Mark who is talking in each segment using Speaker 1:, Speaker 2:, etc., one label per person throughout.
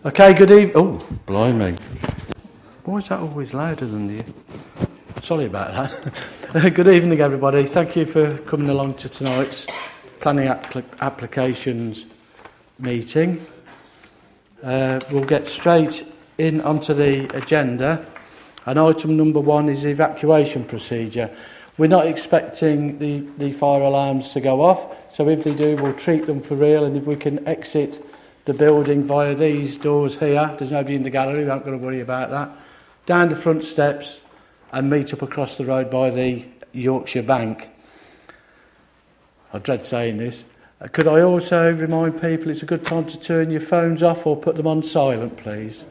Speaker 1: Okay, good evening. Oh, blimey. Why is that always louder than you? Sorry about that. Good evening, everybody. Thank you for coming along to tonight's planning applications meeting. We'll get straight in onto the agenda. And item number 1 is the evacuation procedure. We're not expecting the fire alarms to go off, so if they do, we'll treat them for real, and if we can exit the building via these doors here, there's nobody in the gallery, we aren't going to worry about that, down the front steps and meet up across the road by the Yorkshire Bank. I dread saying this. Could I also remind people it's a good time to turn your phones off or put them on silent, please?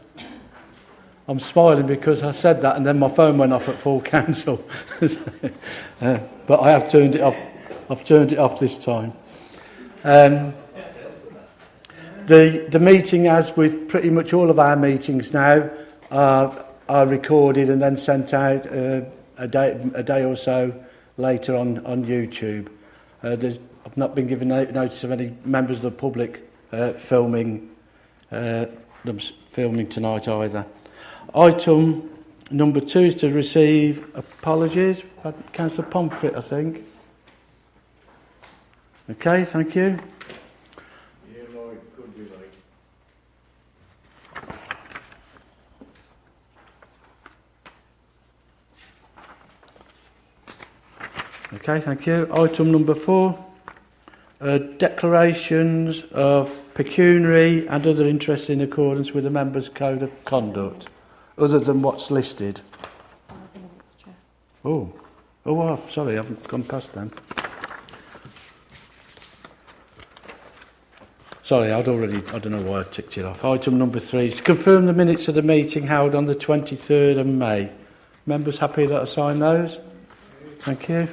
Speaker 1: I'm smiling because I said that and then my phone went off at full council. But I have turned it off. I've turned it off this time. The meeting, as with pretty much all of our meetings now, are recorded and then sent out a day or so later on YouTube. I've not been given notice of any members of the public filming tonight either. Item number 2 is to receive apologies. Councillor Pomfret, I think. Okay, thank you.
Speaker 2: Yeah, Lloyd, could be late.
Speaker 1: Okay, thank you. Item number 4, declarations of pecuniary and other interests in accordance with the Members' Code of Conduct, other than what's listed. Oh, sorry, I've gone past them. Sorry, I don't know why I ticked it off. Item number 3 is to confirm the minutes of the meeting held on the 23rd of May. Members happy that I sign those? Thank you.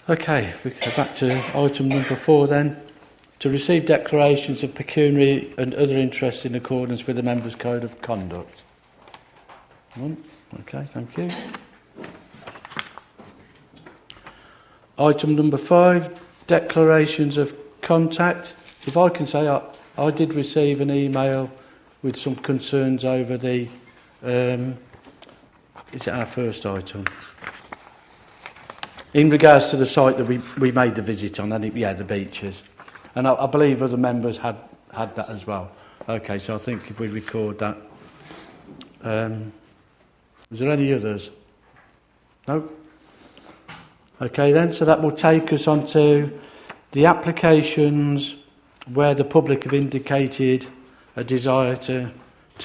Speaker 1: Okay, we go back to item number 4 then. To receive declarations of pecuniary and other interests in accordance with the Members' Code of Conduct. Okay, thank you. Item number 5, declarations of contact. If I can say, I did receive an email with some concerns over the, is it our first item? In regards to the site that we made the visit on, and the beaches. And I believe other members had that as well. Okay, so I think if we record that. Is there any others? No? Okay then, so that will take us on to the applications where the public have indicated a desire to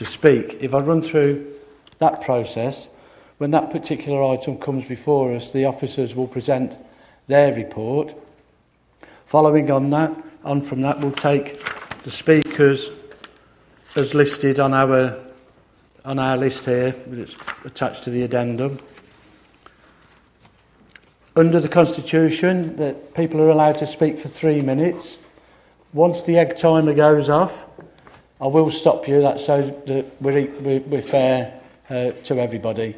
Speaker 1: speak. If I run through that process, when that particular item comes before us, the officers will present their report. Following on from that, we'll take the speakers as listed on our list here, it's attached to the addendum. Under the Constitution, that people are allowed to speak for 3 minutes. Once the egg timer goes off, I will stop you. That's so that we're fair to everybody.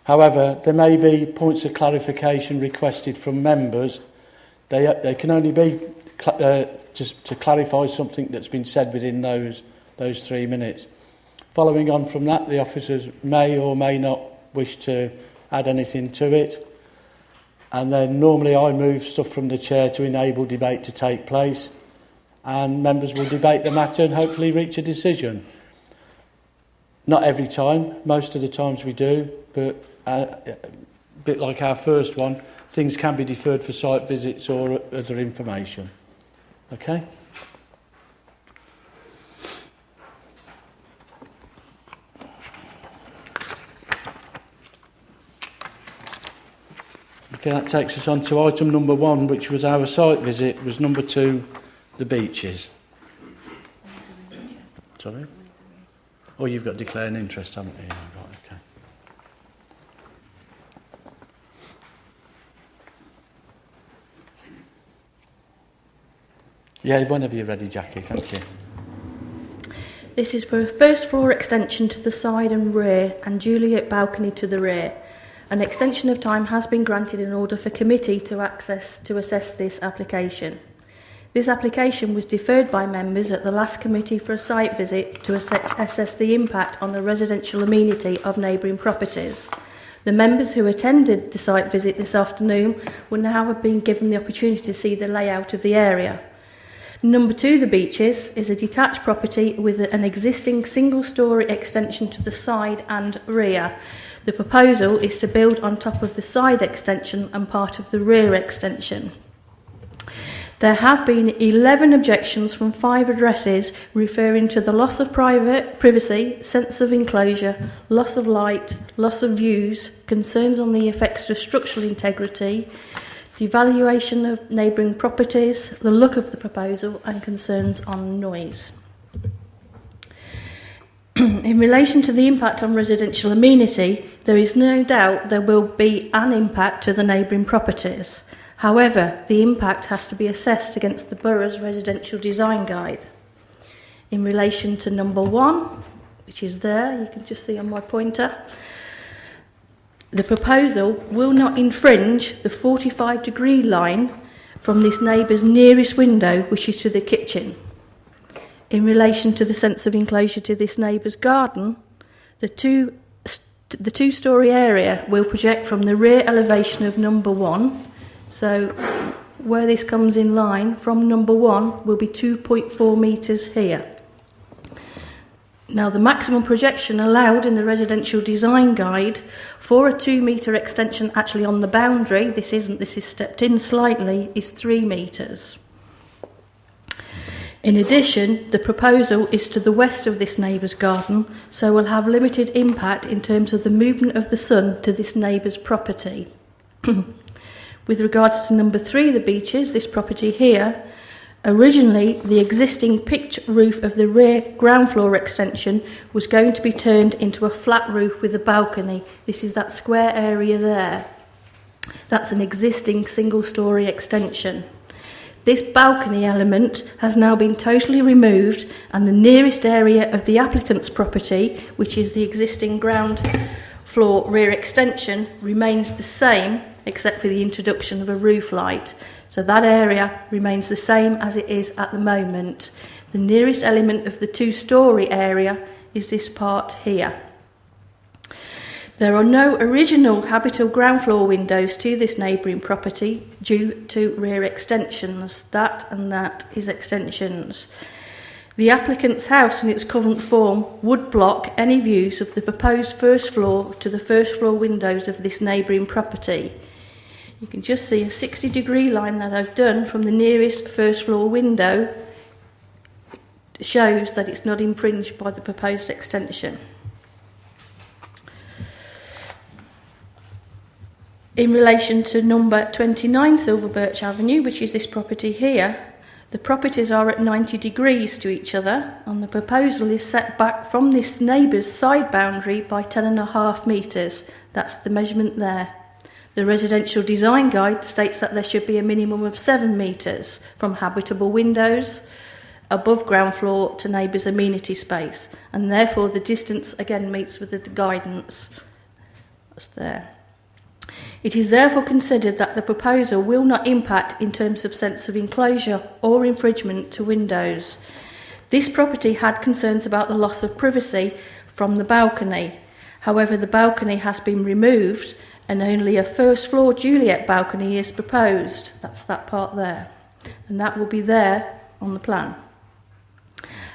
Speaker 1: However, there may be points of clarification requested from members. They can only be just to clarify something that's been said within those 3 minutes. Following on from that, the officers may or may not wish to add anything to it. And then normally I move stuff from the chair to enable debate to take place. And members will debate the matter and hopefully reach a decision. Not every time, most of the times we do, but a bit like our first one, things can be deferred for site visits or other information. Okay? Okay, that takes us on to item number 1, which was our site visit, was number 2, the beaches. Sorry? Oh, you've got declared an interest, haven't you? Right, okay. Yeah, whenever you're ready, Jackie, thank you.
Speaker 3: This is for a first floor extension to the side and rear and Juliet balcony to the rear. An extension of time has been granted in order for committee to assess this application. This application was deferred by members at the last committee for a site visit to assess the impact on the residential amenity of neighbouring properties. The members who attended the site visit this afternoon will now have been given the opportunity to see the layout of the area. Number 2, The Beeches, is a detached property with an existing single-storey extension to the side and rear. The proposal is to build on top of the side extension and part of the rear extension. There have been 11 objections from 5 addresses referring to the loss of privacy, sense of enclosure, loss of light, loss of views, concerns on the effects to structural integrity, devaluation of neighbouring properties, the look of the proposal and concerns on noise. In relation to the impact on residential amenity, there is no doubt there will be an impact to the neighbouring properties. However, the impact has to be assessed against the Borough's residential design guide. In relation to number 1, which is there, you can just see on my pointer, the proposal will not infringe the 45-degree line from this neighbour's nearest window, which is to the kitchen. In relation to the sense of enclosure to this neighbour's garden, the two-storey area will project from the rear elevation of number 1. So where this comes in line from number 1 will be 2.4 metres here. Now, the maximum projection allowed in the residential design guide for a 2-metre extension actually on the boundary, this is stepped in slightly, is 3 metres. In addition, the proposal is to the west of this neighbour's garden, so will have limited impact in terms of the movement of the sun to this neighbour's property. With regards to number 3, The Beeches, this property here, originally the existing pitch roof of the rear ground floor extension was going to be turned into a flat roof with a balcony. This is that square area there. That's an existing single-storey extension. This balcony element has now been totally removed, and the nearest area of the applicant's property, which is the existing ground floor rear extension, remains the same except for the introduction of a roof light. So that area remains the same as it is at the moment. The nearest element of the 2-storey area is this part here. There are no original habitable ground floor windows to this neighbouring property due to rear extensions. That and that is extensions. The applicant's house in its current form would block any views of the proposed first floor to the first floor windows of this neighbouring property. You can just see a 60-degree line that I've done from the nearest first floor window shows that it's not infringed by the proposed extension. In relation to number 29 Silver Birch Avenue, which is this property here, the properties are at 90 degrees to each other, and the proposal is set back from this neighbour's side boundary by 10.5 metres. That's the measurement there. The residential design guide states that there should be a minimum of 7 metres from habitable windows above ground floor to neighbour's amenity space, and therefore the distance again meets with the guidance. That's there. It is therefore considered that the proposal will not impact in terms of sense of enclosure or infringement to windows. This property had concerns about the loss of privacy from the balcony. However, the balcony has been removed and only a first floor Juliet balcony is proposed. That's that part there. And that will be there on the plan.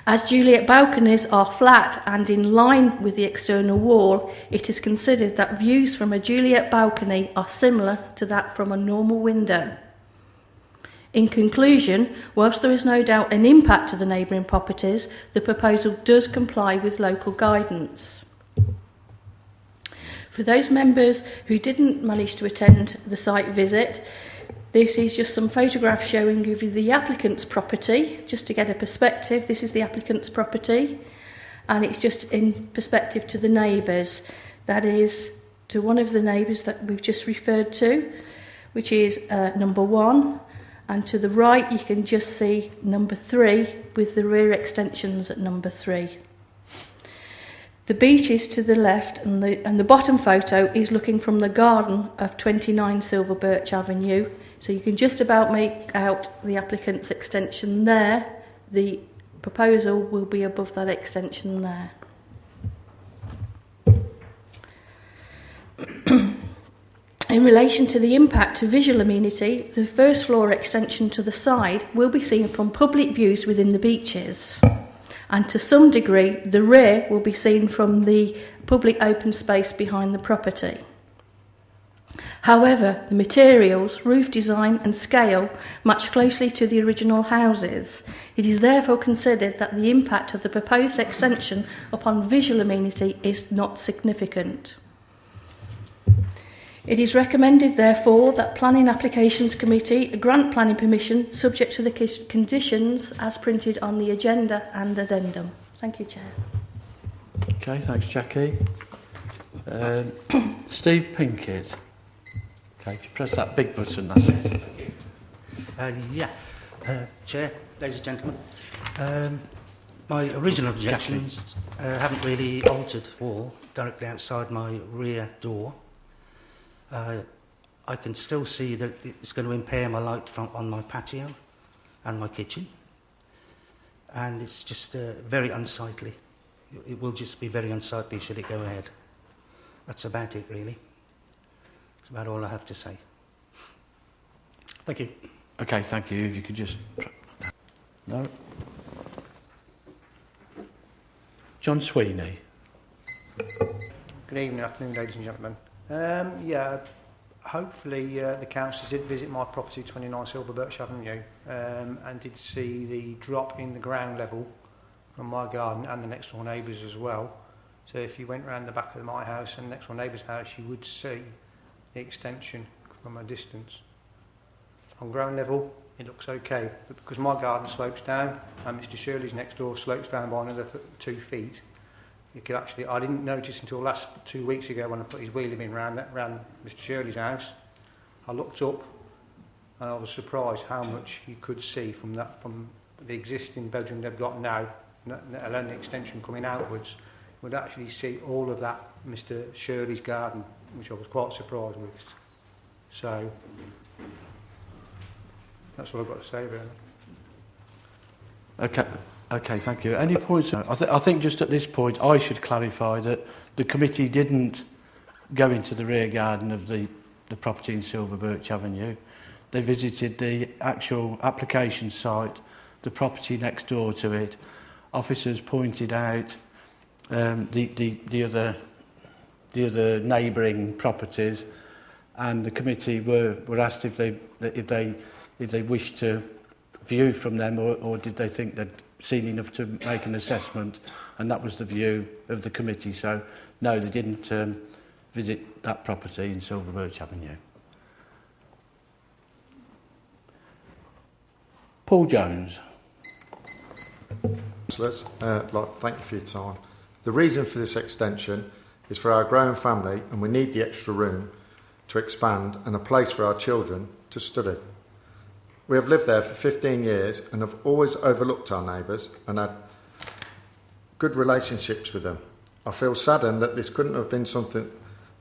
Speaker 3: As Juliet balconies are flat and in line with the external wall, it is considered that views from a Juliet balcony are similar to that from a normal window. In conclusion, whilst there is no doubt an impact to the neighbouring properties, the proposal does comply with local guidance. For those members who didn't manage to attend the site visit, this is just some photographs showing you the applicant's property, just to get a perspective. This is the applicant's property, and it's just in perspective to the neighbours. That is to one of the neighbours that we've just referred to, which is number 1, and to the right you can just see number 3 with the rear extensions at number 3. The beach is to the left, and the bottom photo is looking from the garden of 29 Silver Birch Avenue. So you can just about make out the applicant's extension there. The proposal will be above that extension there. In relation to the impact to visual amenity, the first floor extension to the side will be seen from public views within the beaches. And to some degree, the rear will be seen from the public open space behind the property. However, the materials, roof design and scale match closely to the original houses. It is therefore considered that the impact of the proposed extension upon visual amenity is not significant. It is recommended, therefore, that Planning Applications Committee grant planning permission subject to the conditions as printed on the agenda and addendum. Thank you, Chair.
Speaker 1: Okay, thanks, Jackie. Steve Pinkett. Okay, if you press that big button, that's it.
Speaker 4: Chair, ladies and gentlemen, my original objections haven't really altered at all directly outside my rear door. I can still see that it's going to impair my light on my patio and my kitchen, and it's just very unsightly. It will just be very unsightly should it go ahead. That's about it, really. That's about all I have to say. Thank you.
Speaker 1: Okay, thank you. If you could just... No? John Sweeney.
Speaker 5: Good evening, afternoon, ladies and gentlemen. Hopefully the council did visit my property, 29 Silver Birch Avenue, and did see the drop in the ground level from my garden and the next door neighbours as well. So if you went round the back of my house and the next door neighbour's house, you would see the extension from a distance. On ground level, it looks okay, but because my garden slopes down and Mr Shirley's next door slopes down by another 2 feet, you could actually, I didn't notice until last 2 weeks ago when I put his wheelie bin round Mr Shirley's house. I looked up and I was surprised how much you could see from the existing bedroom they've got now, let alone the extension coming outwards. You would actually see all of that Mr Shirley's garden, which I was quite surprised with. So that's all I've got to say, really.
Speaker 1: Okay, thank you. Any points? I think just at this point I should clarify that the committee didn't go into the rear garden of the property in Silver Birch Avenue. They visited the actual application site, the property next door to it. Officers pointed out the other neighbouring properties, and the committee were asked if they wished to view from them, or did they think they'd seen enough to make an assessment, and that was the view of the committee. So no, they didn't visit that property in Silver Birch Avenue. Paul Jones.
Speaker 2: Thank you for your time. The reason for this extension is for our growing family, and we need the extra room to expand and a place for our children to study. We have lived there for 15 years and have always overlooked our neighbours and had good relationships with them. I feel saddened that this couldn't have been something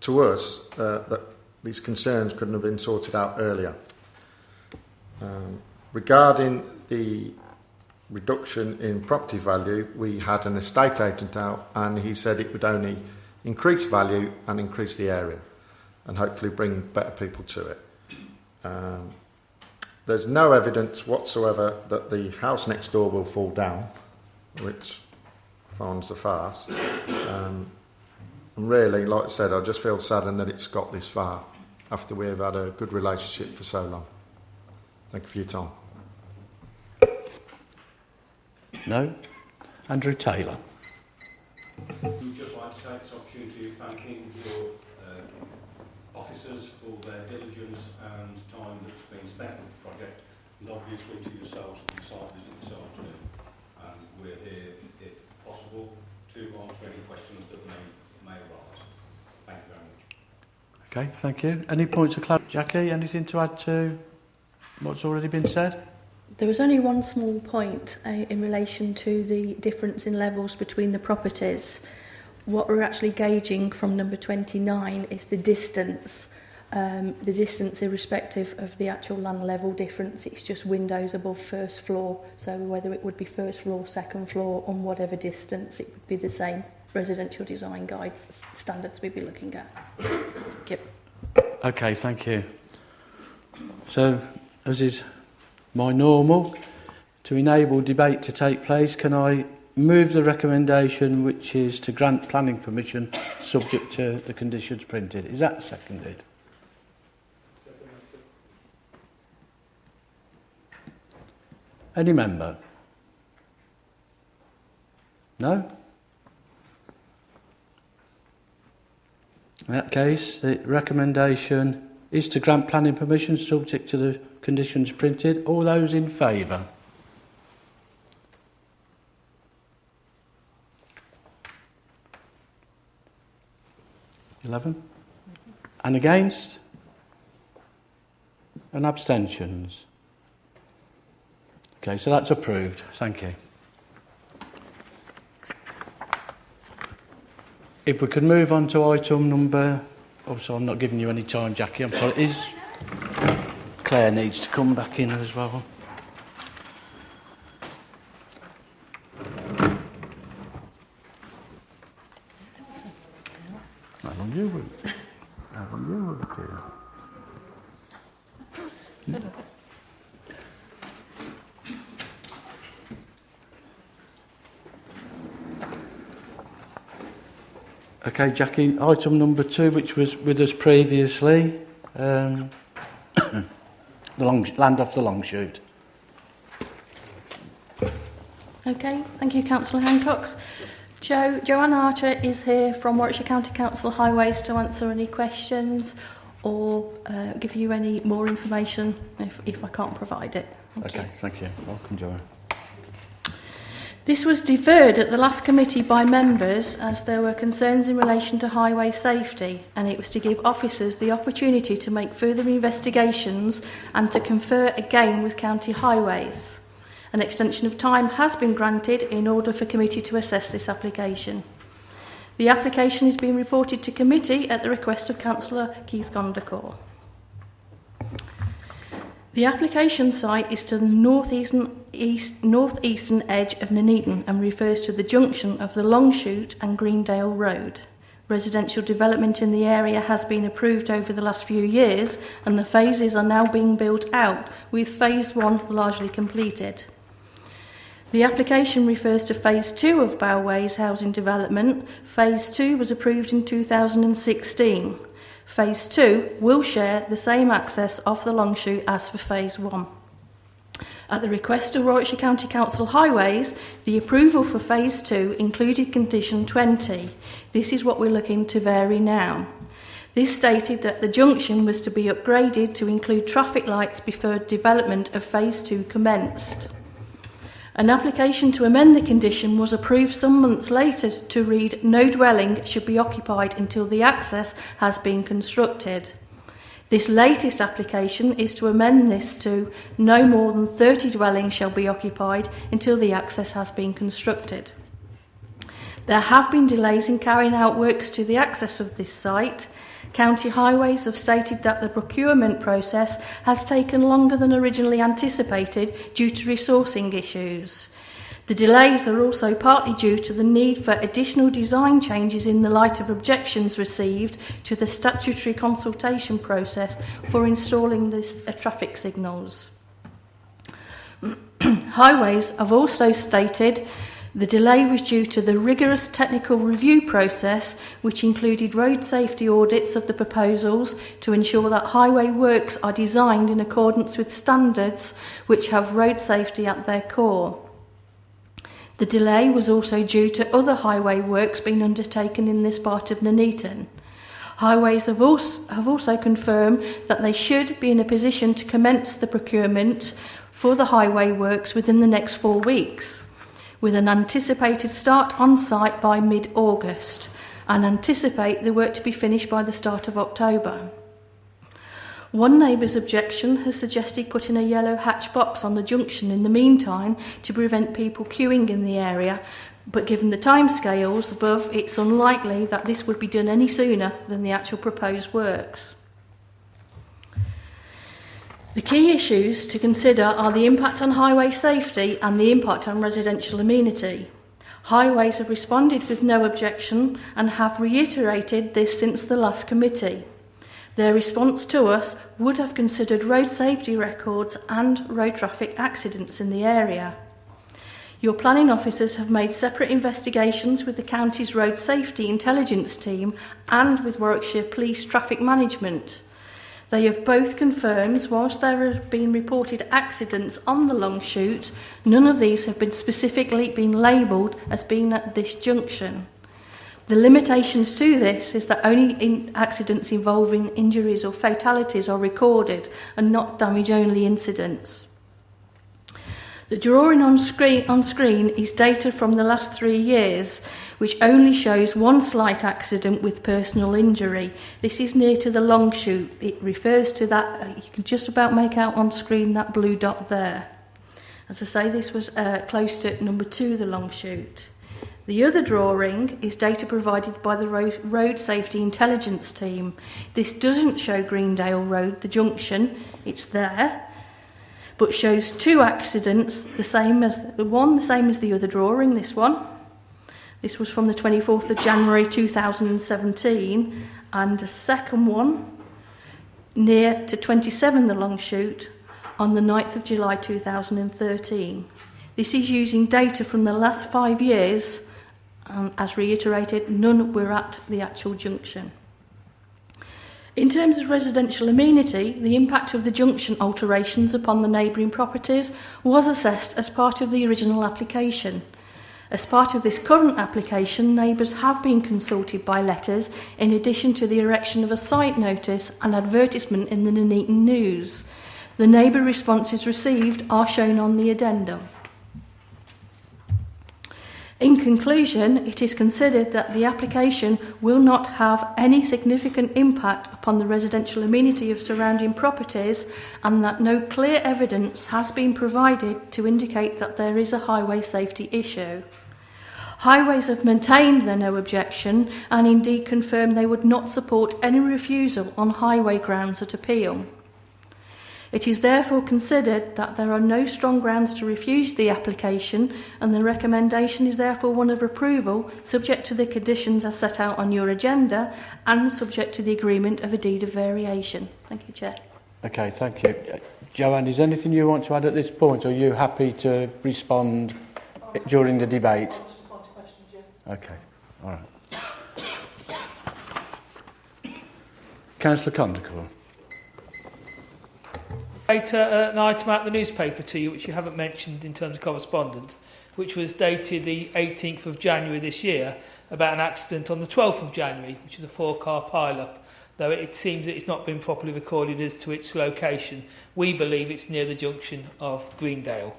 Speaker 2: to us, that these concerns couldn't have been sorted out earlier. Regarding the reduction in property value, we had an estate agent out and he said it would only increase value and increase the area and hopefully bring better people to it. There's no evidence whatsoever that the house next door will fall down, which finds a farce. And really, like I said, I just feel saddened that it's got this far after we have had a good relationship for so long. Thank you for your time.
Speaker 1: No? Andrew Taylor.
Speaker 6: We'd just like to take this opportunity of thanking your officers for their diligence and time that's been spent with the project, and obviously to yourselves for the site visit this afternoon. And we're here, if possible, to answer any questions that may arise. Thank you very much.
Speaker 1: Okay, thank you. Any points of clarity? Jackie, anything to add to what's already been said?
Speaker 3: There was only one small point in relation to the difference in levels between the properties. What we're actually gauging from number 29 is the distance irrespective of the actual land level difference. It's just windows above first floor, so whether it would be first floor, second floor, on whatever distance, it would be the same residential design guides standards we'd be looking at. Yep.
Speaker 1: Okay, thank you. So, as is my normal, to enable debate to take place, can I move the recommendation which is to grant planning permission subject to the conditions printed? Is that seconded? Any member? No? In that case, the recommendation is to grant planning permission subject to the conditions printed. All those in favour? (11) And against? And abstentions? Okay, so that's approved. Thank you. If we could move on to item number... Oh, so I'm not giving you any time, Jackie. I'm sorry. Claire needs to come back in as well. How long you worked? How long you worked here? Okay, Jackie, item number 2, which was with us previously, the land off the long shoot.
Speaker 3: Okay, thank you, Councillor Hancox. Joanne Archer is here from Warwickshire County Council Highways to answer any questions or give you any more information if I can't provide it. Thank you.
Speaker 1: Thank you. Welcome, Joanne.
Speaker 3: This was deferred at the last committee by members as there were concerns in relation to highway safety, and it was to give officers the opportunity to make further investigations and to confer again with County Highways. An extension of time has been granted in order for committee to assess this application. The application is being reported to committee at the request of Councillor Keith Gondacore. The application site is to the northeastern edge of Nuneaton and refers to the junction of the Longshoot and Greendale Road. Residential development in the area has been approved over the last few years and the phases are now being built out, with phase 1 largely completed. The application refers to phase 2 of Bowway's housing development. Phase 2 was approved in 2016. Phase 2 will share the same access off the Longshoot as for Phase 1. At the request of Warwickshire County Council Highways, the approval for Phase 2 included condition 20. This is what we're looking to vary now. This stated that the junction was to be upgraded to include traffic lights before development of Phase 2 commenced. An application to amend the condition was approved some months later to read no dwelling should be occupied until the access has been constructed. This latest application is to amend this to no more than 30 dwellings shall be occupied until the access has been constructed. There have been delays in carrying out works to the access of this site. County Highways have stated that the procurement process has taken longer than originally anticipated due to resourcing issues. The delays are also partly due to the need for additional design changes in the light of objections received to the statutory consultation process for installing these traffic signals. Highways have also stated the delay was due to the rigorous technical review process, which included road safety audits of the proposals to ensure that highway works are designed in accordance with standards which have road safety at their core. The delay was also due to other highway works being undertaken in this part of Nuneaton. Highways have also confirmed that they should be in a position to commence the procurement for the highway works within the next 4 weeks. with an anticipated start on site by mid-August, and anticipate the work to be finished by the start of October. One neighbour's objection has suggested putting a yellow hatch box on the junction in the meantime to prevent people queuing in the area, but given the timescales above, it's unlikely that this would be done any sooner than the actual proposed works. The key issues to consider are the impact on highway safety and the impact on residential amenity. Highways have responded with no objection and have reiterated this since the last committee. Their response to us would have considered road safety records and road traffic accidents in the area. Your planning officers have made separate investigations with the county's road safety intelligence team and with Warwickshire Police Traffic Management. They have both confirmed, whilst there have been reported accidents on the long shoot, none of these have been specifically been labelled as being at this junction. The limitations to this is that only accidents involving injuries or fatalities are recorded and not damage-only incidents. The drawing on screen is data from the last 3 years, which only shows one slight accident with personal injury. This is near to the long shoot. It refers to that, you can just about make out on screen that blue dot there. As I say, this was close to number 2, the long shoot. The other drawing is data provided by the Road Safety Intelligence team. This doesn't show Greendale Road, the junction, it's there, but shows 2 accidents, the same as the other drawing, this one. This was from the 24th of January 2017, and a second one near to 27 the long shoot on the 9th of July 2013. This is using data from the last 5 years, and as reiterated, none were at the actual junction. In terms of residential amenity, the impact of the junction alterations upon the neighbouring properties was assessed as part of the original application. As part of this current application, neighbours have been consulted by letters in addition to the erection of a site notice and advertisement in the Nuneaton News. The neighbour responses received are shown on the addendum. In conclusion, it is considered that the application will not have any significant impact upon the residential amenity of surrounding properties, and that no clear evidence has been provided to indicate that there is a highway safety issue. Highways have maintained their no objection and indeed confirmed they would not support any refusal on highway grounds at appeal. It is therefore considered that there are no strong grounds to refuse the application, and the recommendation is therefore one of approval, subject to the conditions as set out on your agenda and subject to the agreement of a deed of variation. Thank you, Chair.
Speaker 1: Okay, thank you. Joanne, is there anything you want to add at this point, or are you happy to respond during the debate? Okay, all right. Councillor Condicle.
Speaker 7: An item out the newspaper to you, which you haven't mentioned in terms of correspondence, which was dated the 18th of January this year, about an accident on the 12th of January, which is a 4-car pile-up, though it seems that it's not been properly recorded as to its location. We believe it's near the junction of Greendale.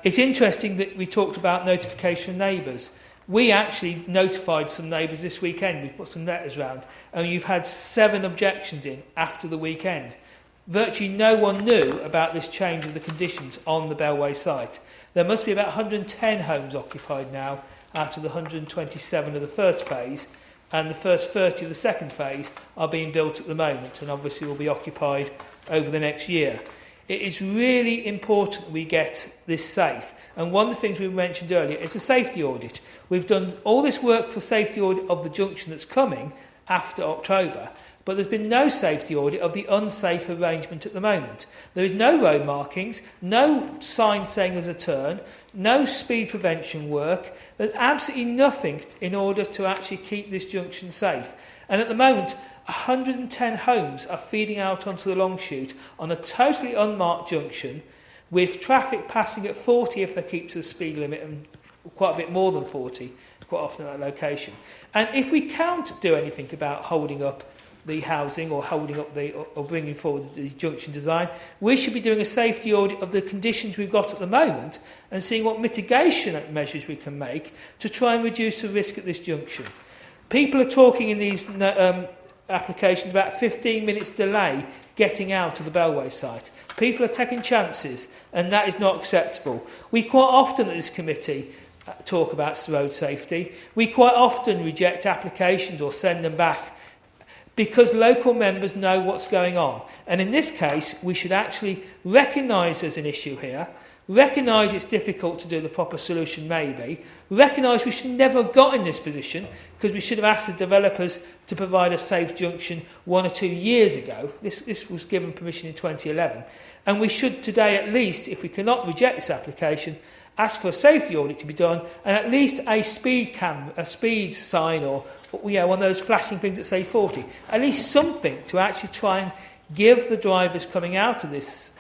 Speaker 7: It's interesting that we talked about notification of neighbours. We actually notified some neighbours this weekend. We put some letters round, and you've had 7 objections in after the weekend. Virtually no one knew about this change of the conditions on the Bellway site. There must be about 110 homes occupied now out of the 127 of the first phase, and the first 30 of the second phase are being built at the moment and obviously will be occupied over the next year. It is really important that we get this safe, and one of the things we mentioned earlier is a safety audit. We've done all this work for safety audit of the junction that's coming after October, but there's been no safety audit of the unsafe arrangement at the moment. There is no road markings, no sign saying there's a turn, no speed prevention work. There's absolutely nothing in order to actually keep this junction safe. And at the moment, 110 homes are feeding out onto the long shoot on a totally unmarked junction, with traffic passing at 40 if they keep to the speed limit, and quite a bit more than 40 quite often at that location. And if we can't do anything about holding up the housing or holding up or bringing forward the junction design. We should be doing a safety audit of the conditions we've got at the moment and seeing what mitigation measures we can make to try and reduce the risk at this junction. People are talking in these applications about 15 minutes delay getting out of the Bellway site. People are taking chances, and that is not acceptable. We quite often at this committee talk about road safety. We quite often reject applications or send them back because local members know what's going on. And in this case, we should actually recognise there's an issue here, recognise it's difficult to do the proper solution maybe, recognise we should never have got in this position because we should have asked the developers to provide a safe junction 1 or 2 years ago. This was given permission in 2011. And we should today at least, if we cannot reject this application, ask for a safety audit to be done and at least a speed sign or one of those flashing things that say 40. At least something to actually try and give the drivers coming out of this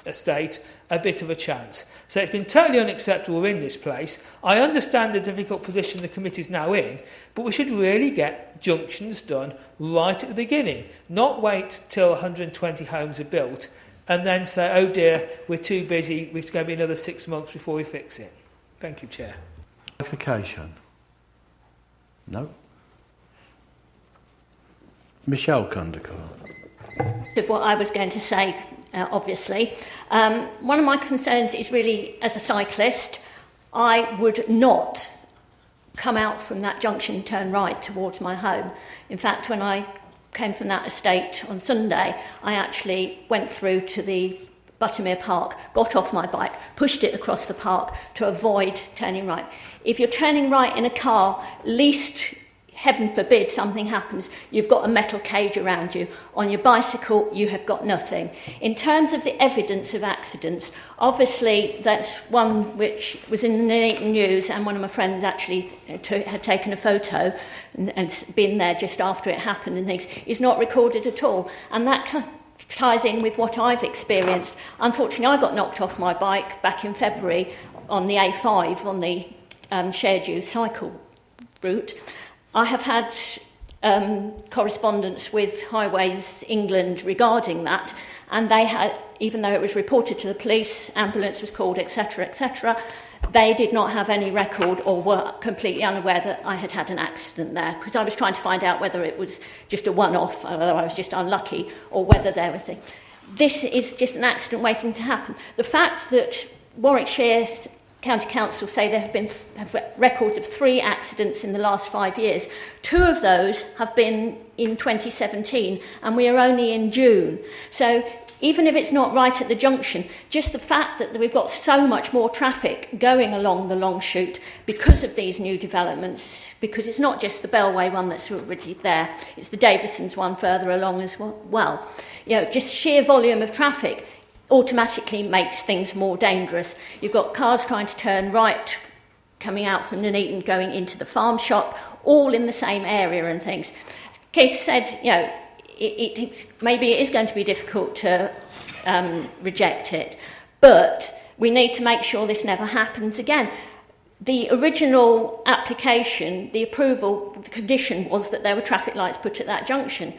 Speaker 7: estate a bit of a chance. So it's been totally unacceptable in this place. I understand the difficult position the committee is now in, but we should really get junctions done right at the beginning, not wait till 120 homes are built and then say, oh dear, we're too busy, it's going to be another 6 months before we fix it. Thank you, Chair.
Speaker 1: Clarification? No? Michelle Cundicourt.
Speaker 8: Of what I was going to say, obviously. One of my concerns is really, as a cyclist, I would not come out from that junction and turn right towards my home. In fact, when I came from that estate on Sunday, I actually went through to the Buttermere Park, got off my bike, pushed it across the park to avoid turning right. If you're turning right in a car, least heaven forbid something happens, you've got a metal cage around you. On your bicycle, you have got nothing. In terms of the evidence of accidents, obviously that's one which was in the Nuneaton news, and one of my friends actually had taken a photo and been there just after it happened and things, is not recorded at all. And that ties in with what I've experienced. Unfortunately, I got knocked off my bike back in February on the A5, on the shared use cycle route. I have had correspondence with Highways England regarding that, and they had, even though it was reported to the police, ambulance was called, etc., they did not have any record or were completely unaware that I had had an accident there, because I was trying to find out whether it was just a one-off, whether I was just unlucky, or whether there was a... This is just an accident waiting to happen. The fact that Warwickshire County Council say there have records of 3 accidents in the last 5 years. 2 of those have been in 2017, and we are only in June. So even if it's not right at the junction, just the fact that we've got so much more traffic going along the long shoot because of these new developments, because it's not just the Bellway one that's already there, it's the Davison's one further along as well. You know, just sheer volume of traffic automatically makes things more dangerous. You've got cars trying to turn right, coming out from Nuneaton, going into the farm shop, all in the same area and things. Keith said, you know, maybe it is going to be difficult to reject it, but we need to make sure this never happens again. The original application, the approval, the condition was that there were traffic lights put at that junction.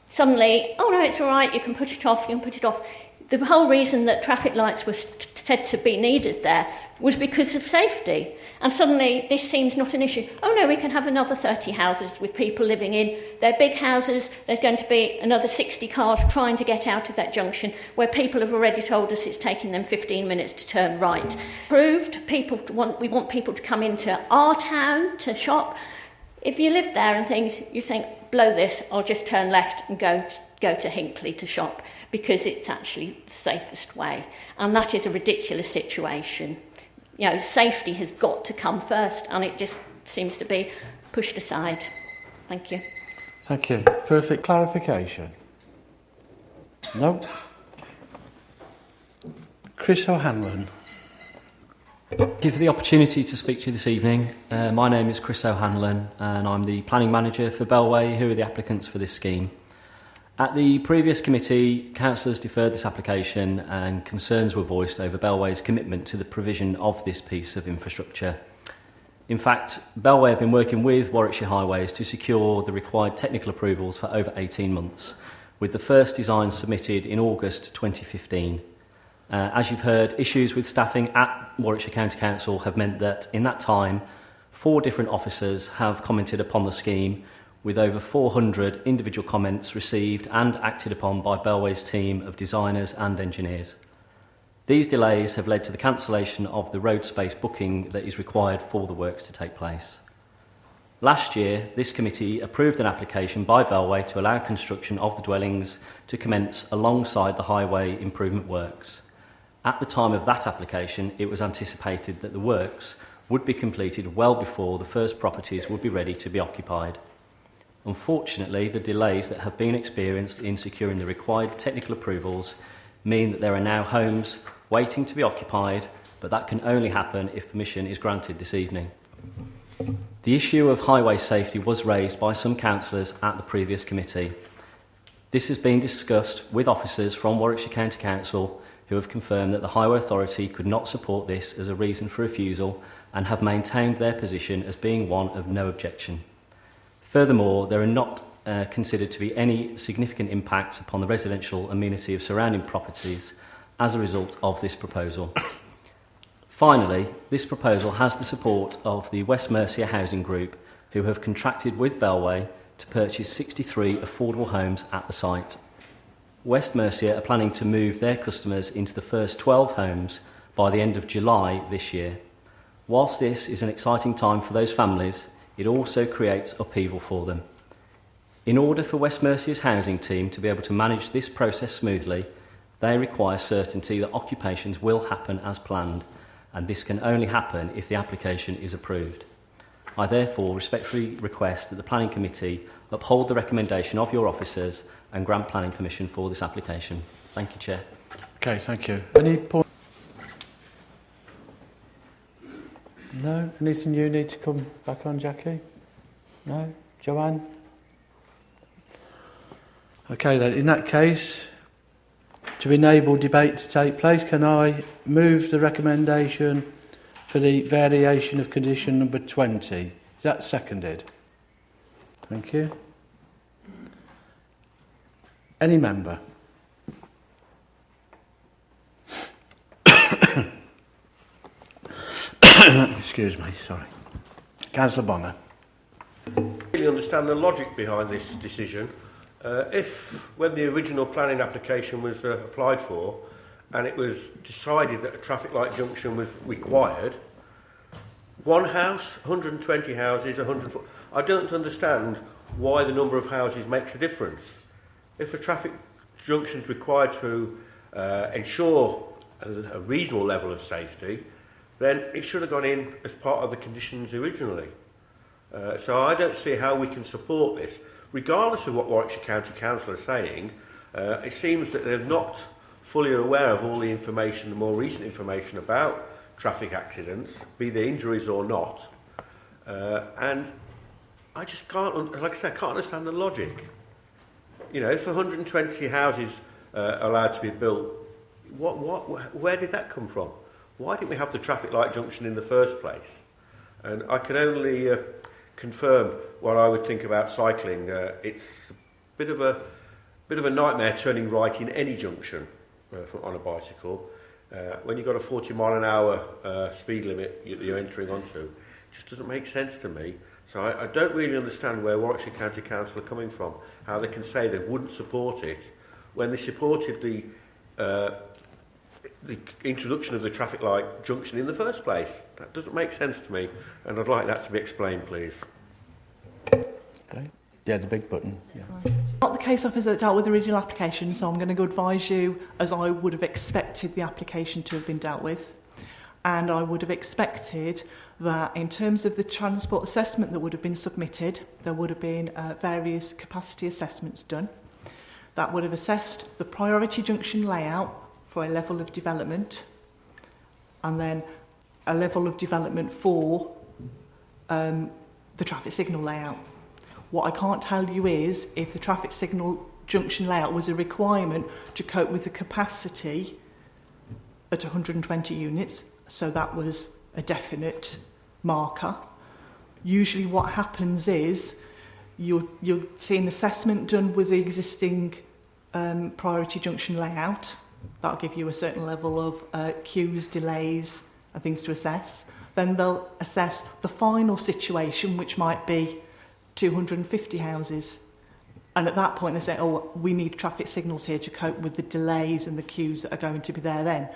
Speaker 8: Suddenly, oh no, it's all right, you can put it off, you can put it off. The whole reason that traffic lights were said to be needed there was because of safety. And suddenly this seems not an issue. Oh no, we can have another 30 houses with people living in. They're big houses. There's going to be another 60 cars trying to get out of that junction where people have already told us it's taking them 15 minutes to turn right. Proved we want people to come into our town to shop. If you live there and things, you think, blow this, I'll just turn left and go to Hinckley to shop, because it's actually the safest way. And that is a ridiculous situation. You know, safety has got to come first, and it just seems to be pushed aside. Thank you.
Speaker 1: Thank you. Perfect clarification. No? Chris O'Hanlon.
Speaker 9: Thank you for the opportunity to speak to you this evening. My name is Chris O'Hanlon, and I'm the planning manager for Bellway, who are the applicants for this scheme. At the previous committee, councillors deferred this application and concerns were voiced over Bellway's commitment to the provision of this piece of infrastructure. In fact, Bellway have been working with Warwickshire Highways to secure the required technical approvals for over 18 months, with the first design submitted in August 2015. As you've heard, issues with staffing at Warwickshire County Council have meant that in that time, 4 different officers have commented upon the scheme, with over 400 individual comments received and acted upon by Bellway's team of designers and engineers. These delays have led to the cancellation of the road space booking that is required for the works to take place. Last year, this committee approved an application by Bellway to allow construction of the dwellings to commence alongside the highway improvement works. At the time of that application, it was anticipated that the works would be completed well before the first properties would be ready to be occupied. Unfortunately, the delays that have been experienced in securing the required technical approvals mean that there are now homes waiting to be occupied, but that can only happen if permission is granted this evening. The issue of highway safety was raised by some councillors at the previous committee. This has been discussed with officers from Warwickshire County Council who have confirmed that the Highway Authority could not support this as a reason for refusal and have maintained their position as being one of no objection. Furthermore, there are not considered to be any significant impacts upon the residential amenity of surrounding properties as a result of this proposal. Finally, this proposal has the support of the West Mercia Housing Group, who have contracted with Bellway to purchase 63 affordable homes at the site. West Mercia are planning to move their customers into the first 12 homes by the end of July this year. Whilst this is an exciting time for those families, it also creates upheaval for them. In order for West Mercia's housing team to be able to manage this process smoothly, they require certainty that occupations will happen as planned, and this can only happen if the application is approved. I therefore respectfully request that the Planning Committee uphold the recommendation of your officers and grant planning permission for this application. Thank you, Chair.
Speaker 1: Okay, thank you. Any point? No? Anything you need to come back on, Jackie? No? Joanne? Okay then, in that case, to enable debate to take place, can I move the recommendation for the variation of condition number 20? Is that seconded? Thank you. Any member? Excuse me, sorry. Councillor Bonner.
Speaker 6: I really understand the logic behind this decision. When the original planning application was applied for and it was decided that a traffic light junction was required, one house, 120 houses, 100 foot, I don't understand why the number of houses makes a difference. If a traffic junction is required to ensure a reasonable level of safety, then it should have gone in as part of the conditions originally. So I don't see how we can support this. Regardless of what Warwickshire County Council are saying, it seems that they're not fully aware of all the information, the more recent information about traffic accidents, be they injuries or not. And I just can't, like I said, I can't understand the logic. You know, if 120 houses are allowed to be built, where did that come from? Why didn't we have the traffic light junction in the first place? And I can only confirm what I would think about cycling. It's a bit of a nightmare turning right in any junction on a bicycle. When you've got a 40 mile an hour speed limit you're entering onto, it just doesn't make sense to me. So I don't really understand where Warwickshire County Council are coming from, how they can say they wouldn't support it when they supported the introduction of the traffic light junction in the first place. That doesn't make sense to me, and I'd like that to be explained, please.
Speaker 1: Okay. Yeah, the big button. Yeah.
Speaker 10: Not the case officer that dealt with the original application, so I'm going to go advise you as I would have expected the application to have been dealt with. And I would have expected that in terms of the transport assessment that would have been submitted, there would have been various capacity assessments done. That would have assessed the priority junction layout for a level of development, and then a level of development for the traffic signal layout. What I can't tell you is if the traffic signal junction layout was a requirement to cope with the capacity at 120 units, so that was a definite marker, Usually what happens is you'll see an assessment done with the existing priority junction layout. That'll give you a certain level of queues, delays and things to assess. Then they'll assess the final situation, which might be 250 houses. And at that point they say, oh, we need traffic signals here to cope with the delays and the queues that are going to be there then.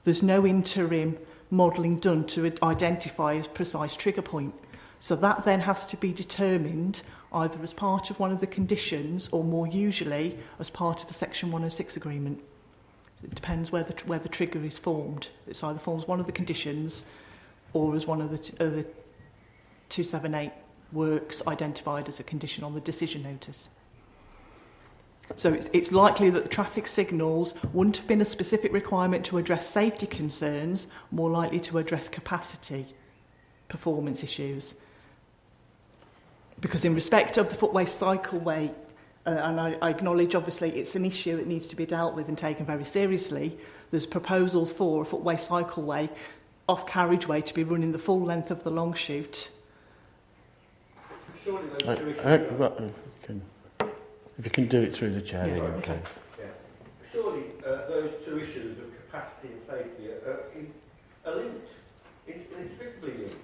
Speaker 10: There's no interim modelling done to identify a precise trigger point. So that then has to be determined either as part of one of the conditions or more usually as part of a Section 106 agreement. It depends where the trigger is formed. It's either forms one of the conditions or as one of the 278 works identified as a condition on the decision notice. So it's likely that the traffic signals wouldn't have been a specific requirement to address safety concerns, more likely to address capacity, performance issues. Because in respect of the footway cycleway, and I acknowledge obviously it's an issue that needs to be dealt with and taken very seriously, there's proposals for a footway cycleway off carriageway to be running the full length of the long chute.
Speaker 6: Surely those two issues
Speaker 1: if you can do it through the chair, then okay.
Speaker 6: Yeah. Surely those two issues of capacity and safety are linked, inextricably linked.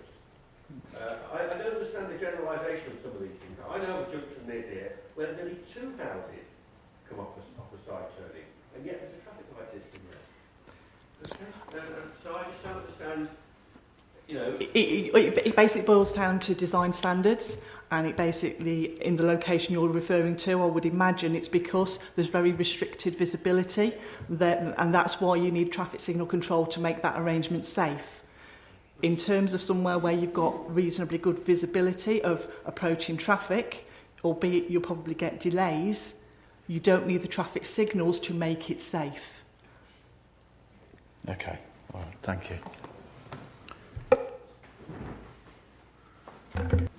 Speaker 6: I don't understand the generalisation of some of these things. I know a junction near here where there's only 2 houses come off the side turning, and yet there's a traffic light system there. Okay? So I just don't understand. You know,
Speaker 10: it basically boils down to design standards, and it basically, in the location you're referring to, I would imagine it's because there's very restricted visibility, and that's why you need traffic signal control to make that arrangement safe. In terms of somewhere where you've got reasonably good visibility of approaching traffic, albeit you'll probably get delays, you don't need the traffic signals to make it safe.
Speaker 1: Okay, all right, thank you.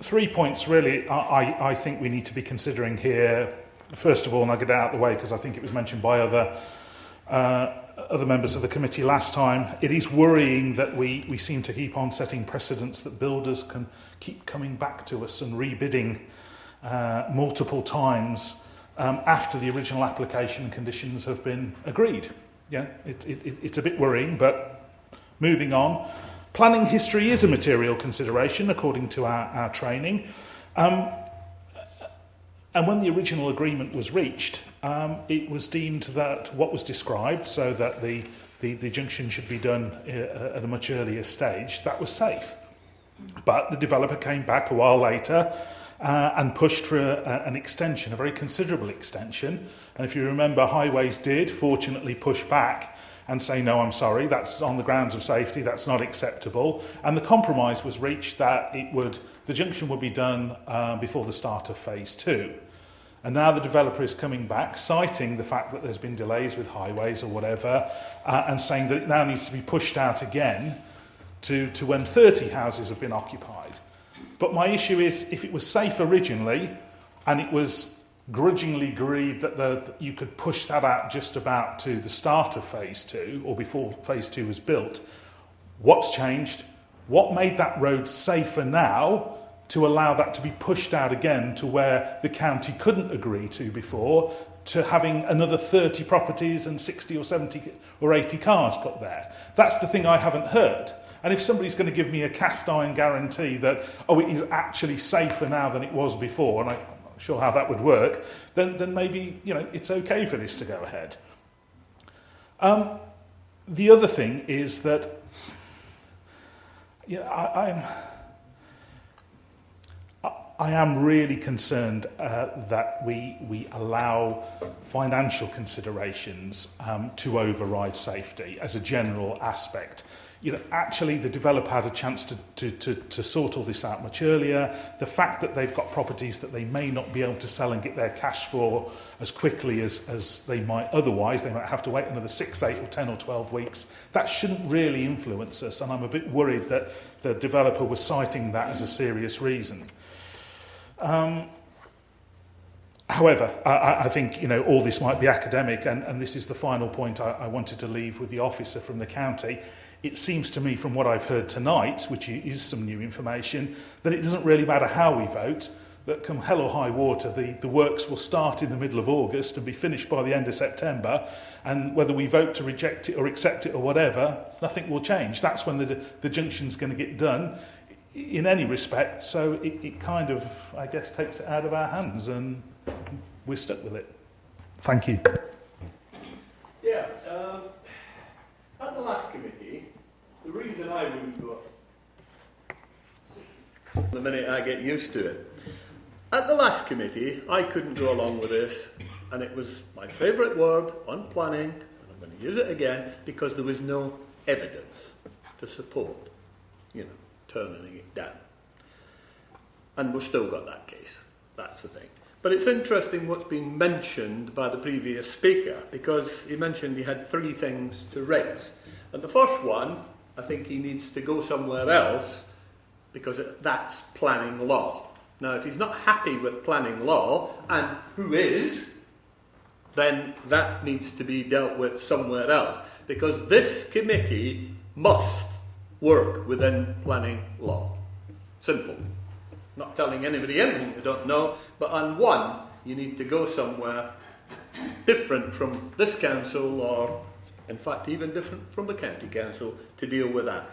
Speaker 11: 3 points really I think we need to be considering here. First of all, and I'll get it out of the way because I think it was mentioned by other members of the committee last time, it is worrying that we seem to keep on setting precedents that builders can keep coming back to us and rebidding multiple times after the original application conditions have been agreed. Yeah, it's a bit worrying, but moving on. Planning history is a material consideration according to our training. And when the original agreement was reached, it was deemed that what was described, so that the junction should be done at a much earlier stage, that was safe. But the developer came back a while later and pushed for an extension, a very considerable extension. And if you remember, Highways did fortunately push back and say, no, I'm sorry, that's on the grounds of safety, that's not acceptable. And the compromise was reached that the junction would be done before the start of phase 2. And now the developer is coming back, citing the fact that there's been delays with Highways or whatever, and saying that it now needs to be pushed out again to when 30 houses have been occupied. But my issue is, if it was safe originally, and it was grudgingly agreed that you could push that out just about to the start of phase 2 or before phase 2 was built, what's changed? What made that road safer now to allow that to be pushed out again to where the county couldn't agree to before, to having another 30 properties and 60 or 70 or 80 cars put there? That's the thing I haven't heard. And if somebody's going to give me a cast iron guarantee that, it is actually safer now than it was before, and I'm not sure how that would work, then maybe, it's okay for this to go ahead. The other thing is that I am really concerned that we allow financial considerations to override safety as a general aspect. Actually, the developer had a chance to sort all this out much earlier. The fact that they've got properties that they may not be able to sell and get their cash for as quickly as they might otherwise, they might have to wait another 6, 8 or 10 or 12 weeks, that shouldn't really influence us, and I'm a bit worried that the developer was citing that as a serious reason. However, I think all this might be academic, and this is the final point I wanted to leave with the officer from the county. it seems to me from what I've heard tonight, which is some new information, that it doesn't really matter how we vote, that come hell or high water, the works will start in the middle of August and be finished by the end of September, and whether we vote to reject it or accept it or whatever, nothing will change. That's when the junction's going to get done in any respect, so it kind of, I guess, takes it out of our hands, and we're stuck with it. Thank you.
Speaker 12: Yeah, at the last committee, the reason I wouldn't go the minute I get used to it. At the last committee, I couldn't go along with this, and it was my favourite word on planning, and I'm going to use it again, because there was no evidence to support, turning it down. And we've still got that case. That's the thing. But it's interesting what's been mentioned by the previous speaker, because he mentioned he had 3 things to raise. And the first one, I think he needs to go somewhere else, because that's planning law. Now, if he's not happy with planning law, and who is, then that needs to be dealt with somewhere else, because this committee must work within planning law. Simple. Not telling anybody anything they don't know, but on one, you need to go somewhere different from this council, or in fact even different from the county council, to deal with that.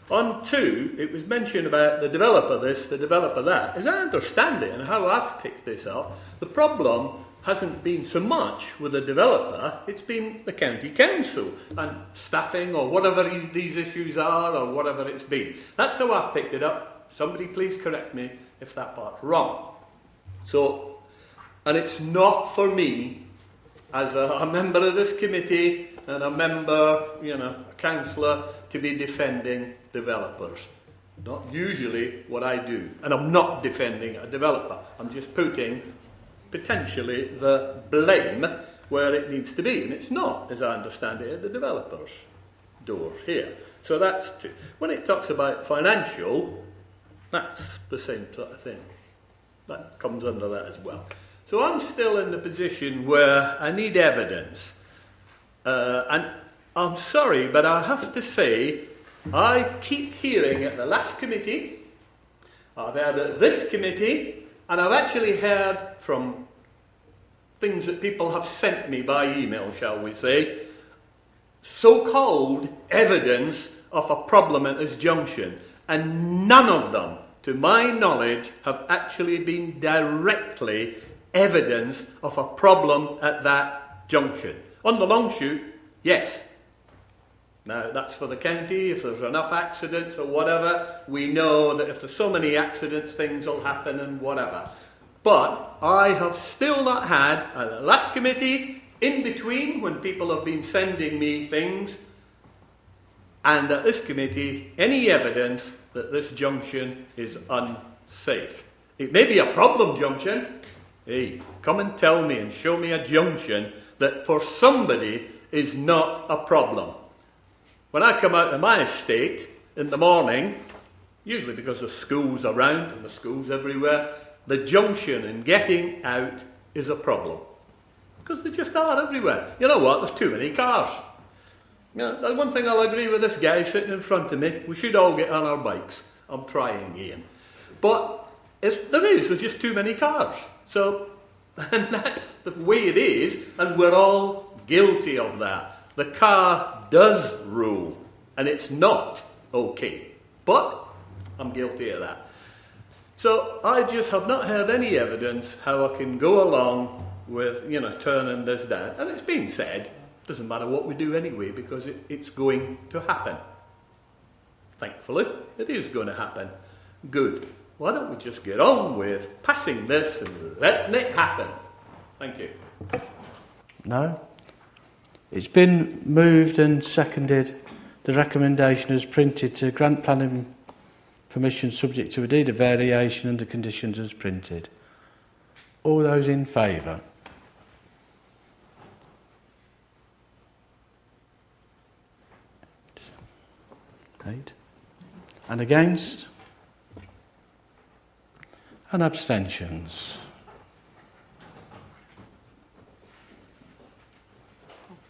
Speaker 12: On 2, it was mentioned about the developer this, the developer that. As I understand it and how I've picked this up, the problem hasn't been so much with the developer, it's been the county council and staffing or whatever these issues are, or whatever it's been. That's how I've picked it up. Somebody please correct me if that part's wrong. So, and it's not for me as a member of this committee and a member, a councillor, to be defending developers. Not usually what I do. And I'm not defending a developer. I'm just putting potentially the blame where it needs to be. And it's not, as I understand it, at the developer's doors here. So that's 2. When it talks about financial, that's the same sort of thing. That comes under that as well. So I'm still in the position where I need evidence. And I'm sorry, but I have to say, I keep hearing at the last committee, I've heard at this committee, and I've actually heard from things that people have sent me by email, shall we say, so-called evidence of a problem at this junction. And none of them, to my knowledge, have actually been directly evidence of a problem at that junction. On the long shoot, yes. Now, that's for the county. If there's enough accidents or whatever, we know that if there's so many accidents, things will happen and whatever. But I have still not had, at the last committee, in between, when people have been sending me things, and at this committee, any evidence that this junction is unsafe. It may be a problem junction. Hey, come and tell me and show me a junction that for somebody is not a problem. When I come out of my estate in the morning, usually because the school's around and the school's everywhere, the junction and getting out is a problem. Because they just are everywhere. You know what? There's too many cars. That's one thing I'll agree with this guy sitting in front of me. We should all get on our bikes. I'm trying, Ian. But there's just too many cars. So, and that's the way it is, and we're all guilty of that. The car does rule, and it's not okay. But I'm guilty of that. So I just have not heard any evidence how I can go along with, turning this down. And it's been said, doesn't matter what we do anyway, because it's going to happen. Thankfully, it is going to happen. Good. Why don't we just get on with passing this and letting it happen? Thank you.
Speaker 1: No? It's been moved and seconded. The recommendation is printed to grant planning permission subject to a deed of variation under conditions as printed. All those in favour? Eight. And against? And abstentions?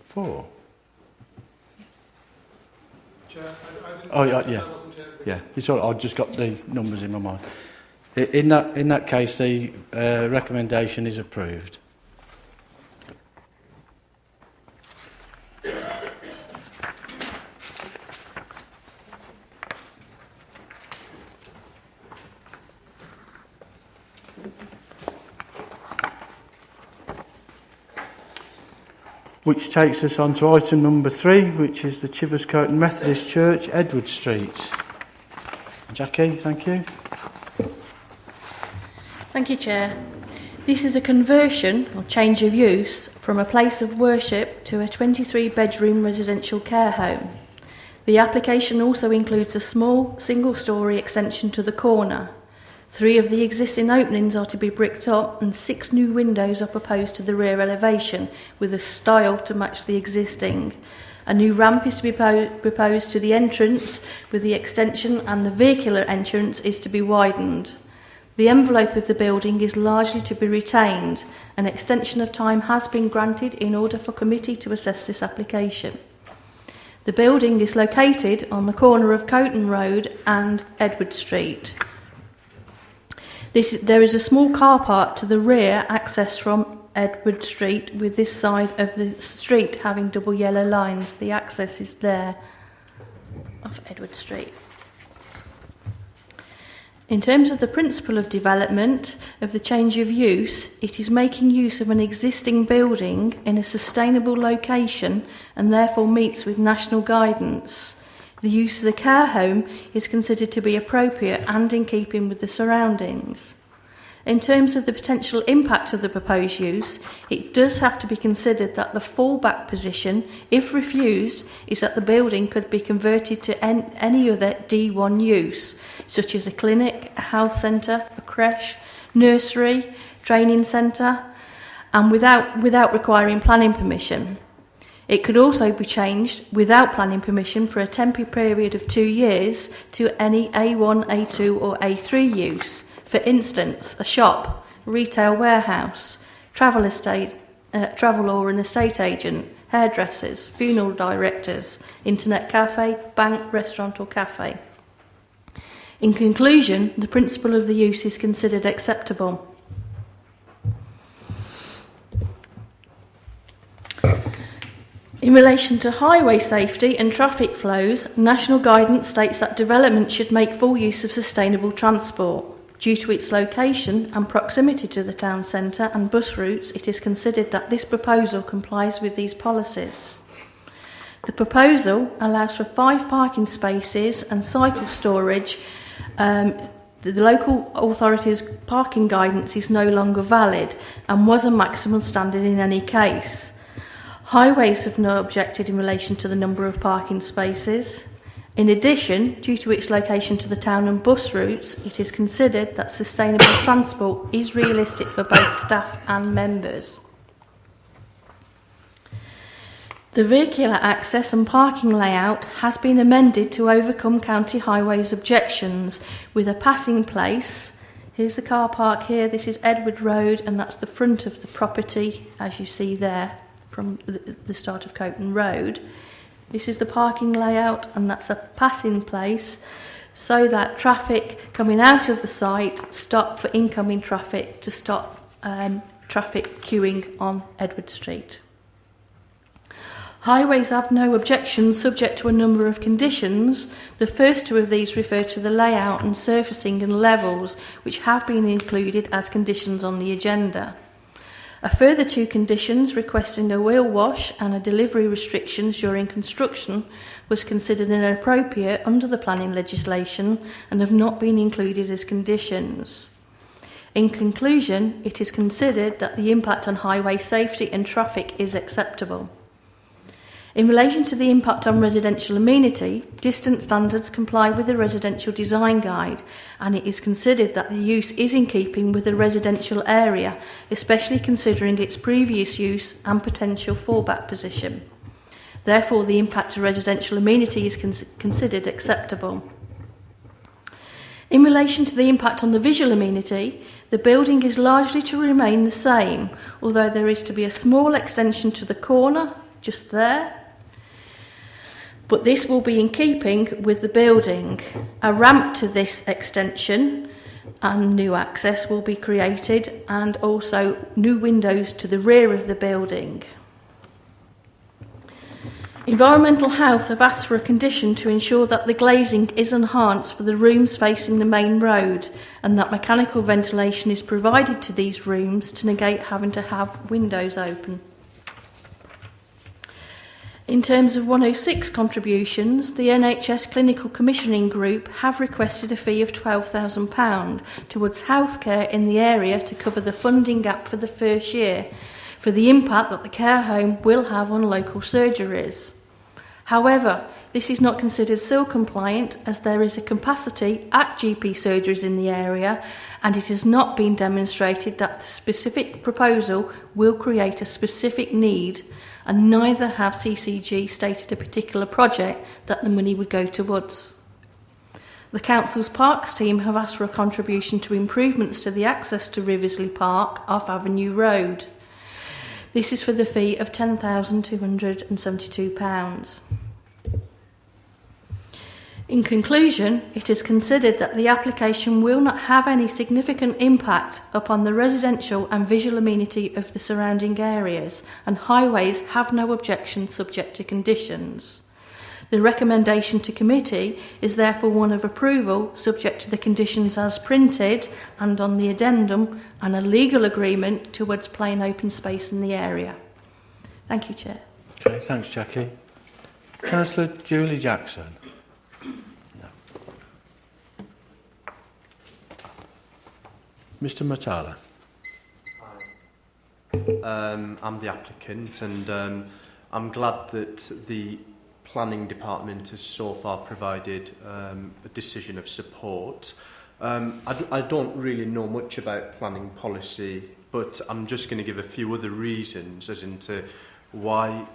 Speaker 1: 4. Oh, yeah. Yeah, it's all right. I've just got the numbers in my mind. In that case, the recommendation is approved. Which takes us on to item number 3, which is the Chiverscote Methodist Church, Edward Street. Jackie, thank you.
Speaker 3: Thank you, Chair. This is a conversion or change of use from a place of worship to a 23-bedroom residential care home. The application also includes a small single-storey extension to the corner. 3 of the existing openings are to be bricked up and 6 new windows are proposed to the rear elevation with a style to match the existing. A new ramp is to be proposed to the entrance with the extension, and the vehicular entrance is to be widened. The envelope of the building is largely to be retained. An extension of time has been granted in order for committee to assess this application. The building is located on the corner of Coton Road and Edward Street. There is a small car park to the rear access from Edward Street, with this side of the street having double yellow lines. The access is there of Edward Street. In terms of the principle of development of the change of use, it is making use of an existing building in a sustainable location and therefore meets with national guidance. The use as a care home is considered to be appropriate and in keeping with the surroundings. In terms of the potential impact of the proposed use, it does have to be considered that the fallback position, if refused, is that the building could be converted to any other D1 use, such as a clinic, a health centre, a creche, nursery, training centre, and without requiring planning permission. It could also be changed without planning permission for a temporary period of 2 years to any A1, A2 or A3 use. For instance, a shop, retail warehouse, travel or an estate agent, hairdressers, funeral directors, internet cafe, bank, restaurant or cafe. In conclusion, the principle of the use is considered acceptable. In relation to highway safety and traffic flows, national guidance states that development should make full use of sustainable transport. Due to its location and proximity to the town centre and bus routes, it is considered that this proposal complies with these policies. The proposal allows for 5 parking spaces and cycle storage. The local authority's parking guidance is no longer valid and was a maximum standard in any case. Highways have not objected in relation to the number of parking spaces. In addition, due to its location to the town and bus routes, it is considered that sustainable transport is realistic for both staff and members. The vehicular access and parking layout has been amended to overcome County Highways objections with a passing place. Here's the car park here, this is Edward Road, and that's the front of the property, as you see there, from the start of Coton Road. This is the parking layout, and that's a passing place so that traffic coming out of the site stop for incoming traffic to stop traffic queuing on Edward Street. Highways have no objections subject to a number of conditions. The first 2 of these refer to the layout and surfacing and levels, which have been included as conditions on the agenda. A further 2 conditions requesting a wheel wash and a delivery restrictions during construction was considered inappropriate under the planning legislation and have not been included as conditions. In conclusion, it is considered that the impact on highway safety and traffic is acceptable. In relation to the impact on residential amenity, distance standards comply with the residential design guide, and it is considered that the use is in keeping with the residential area, especially considering its previous use and potential fallback position. Therefore, the impact to residential amenity is considered acceptable. In relation to the impact on the visual amenity, the building is largely to remain the same, although there is to be a small extension to the corner, just there, but this will be in keeping with the building. A ramp to this extension and new access will be created, and also new windows to the rear of the building. Environmental Health have asked for a condition to ensure that the glazing is enhanced for the rooms facing the main road, and that mechanical ventilation is provided to these rooms to negate having to have windows open. In terms of 106 contributions, the NHS Clinical Commissioning Group have requested a fee of £12,000 towards healthcare in the area to cover the funding gap for the first year, for the impact that the care home will have on local surgeries. However, this is not considered SIL compliant, as there is a capacity at GP surgeries in the area, and it has not been demonstrated that the specific proposal will create a specific need, and neither have CCG stated a particular project that the money would go towards. The Council's Parks team have asked for a contribution to improvements to the access to Riversley Park off Avenue Road. This is for the fee of £10,272. In conclusion, it is considered that the application will not have any significant impact upon the residential and visual amenity of the surrounding areas, and highways have no objection subject to conditions. The recommendation to committee is therefore one of approval subject to the conditions as printed and on the addendum, and a legal agreement towards plain open space in the area. Thank you, Chair.
Speaker 1: Okay, thanks, Jackie. Councillor Julie Jackson. Mr. Matala.
Speaker 13: I'm the applicant, and I'm glad that the planning department has so far provided a decision of support. I don't really know much about planning policy, but I'm just going to give a few other reasons as into why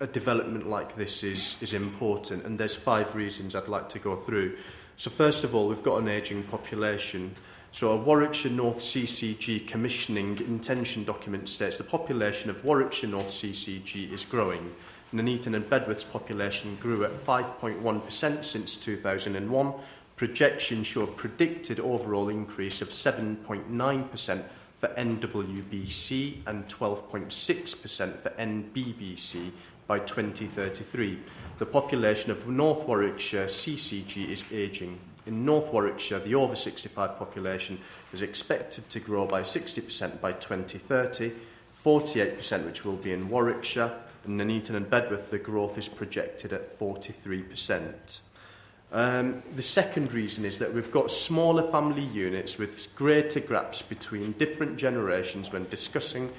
Speaker 13: a development like this is important, and there's 5 reasons I'd like to go through. So first of all, we've got an ageing population. So a Warwickshire North CCG commissioning intention document states the population of Warwickshire North CCG is growing. Nuneaton and Bedworth's population grew at 5.1% since 2001. Projections show a predicted overall increase of 7.9% for NWBC and 12.6% for NBBC by 2033. The population of North Warwickshire CCG is ageing. In North Warwickshire, the over 65 population is expected to grow by 60% by 2030, 48% which will be in Warwickshire, and Nuneaton and Bedworth, the growth is projected at 43%. The second reason is that we've got smaller family units with greater gaps between different generations when discussing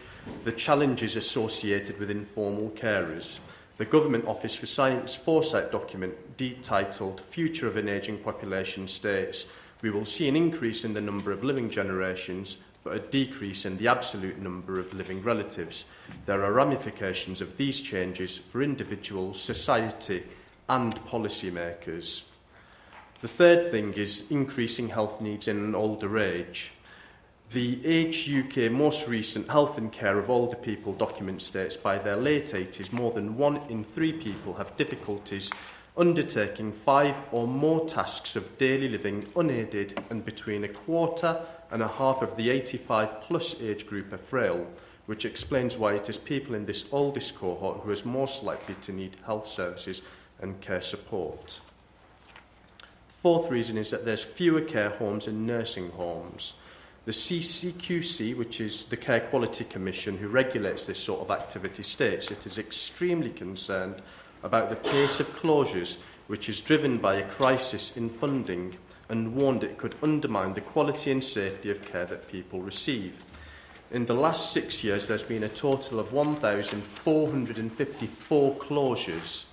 Speaker 13: the challenges associated with informal carers. The Government Office for Science Foresight document, titled Future of an Ageing Population, states, "We will see an increase in the number of living generations, but a decrease in the absolute number of living relatives. There are ramifications of these changes for individuals, society, and policymakers." The third thing is increasing health needs in an older age. The Age UK most recent health and care of older people document states by their late 80s, more than 1 in 3 people have difficulties undertaking 5 or more tasks of daily living unaided, and between 1/4 and 1/2 of the 85 plus age group are frail, which explains why it is people in this oldest cohort who is most likely to need health services and care support. Fourth reason is that there's fewer care homes and nursing homes. The CCQC, which is the Care Quality Commission who regulates this sort of activity, states it is extremely concerned about the pace of closures, which is driven by a crisis in funding, and warned it could undermine the quality and safety of care that people receive. In the last 6 years, there's been a total of 1,454 closures.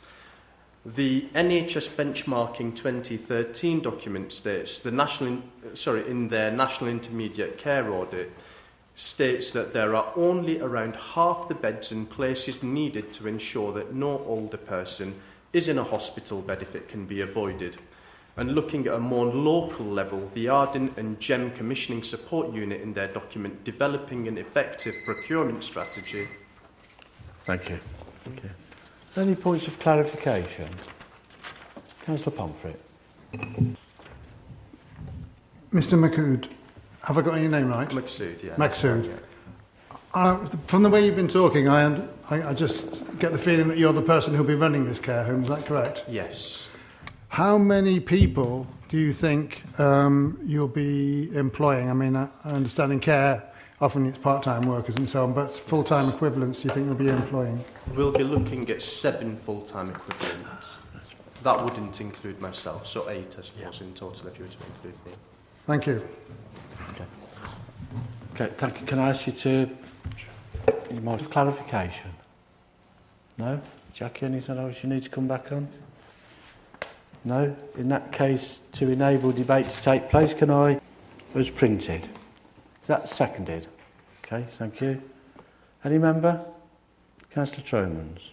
Speaker 13: The NHS Benchmarking 2013 document states in their National Intermediate Care Audit states that there are only around half the beds and places needed to ensure that no older person is in a hospital bed if it can be avoided. And looking at a more local level, the Arden and GEM Commissioning Support Unit in their document Developing an Effective Procurement Strategy.
Speaker 1: Thank you. Okay. Any points of clarification? Councillor Pomfret.
Speaker 14: Mr Macoud, have I got your name right?
Speaker 13: Maksud, yeah.
Speaker 14: Maksud.
Speaker 13: Yeah.
Speaker 14: From the way you've been talking, I just get the feeling that you're the person who'll be running this care home, is that correct?
Speaker 13: Yes.
Speaker 14: How many people do you think you'll be employing? I mean, I understand in care, often it's part-time workers and so on, but full-time equivalents do you think you'll be employing?
Speaker 13: We'll be looking at 7 full-time equivalents. That wouldn't include myself, so 8, I suppose, in total, if you were to include me.
Speaker 14: Thank you.
Speaker 1: Okay, thank you. Can I ask you to... You might have clarification? No? Jackie, anything else you need to come back on? No? In that case, to enable debate to take place, can I... As printed. Is that seconded? Okay, thank you. Any member? Councillor Tromans.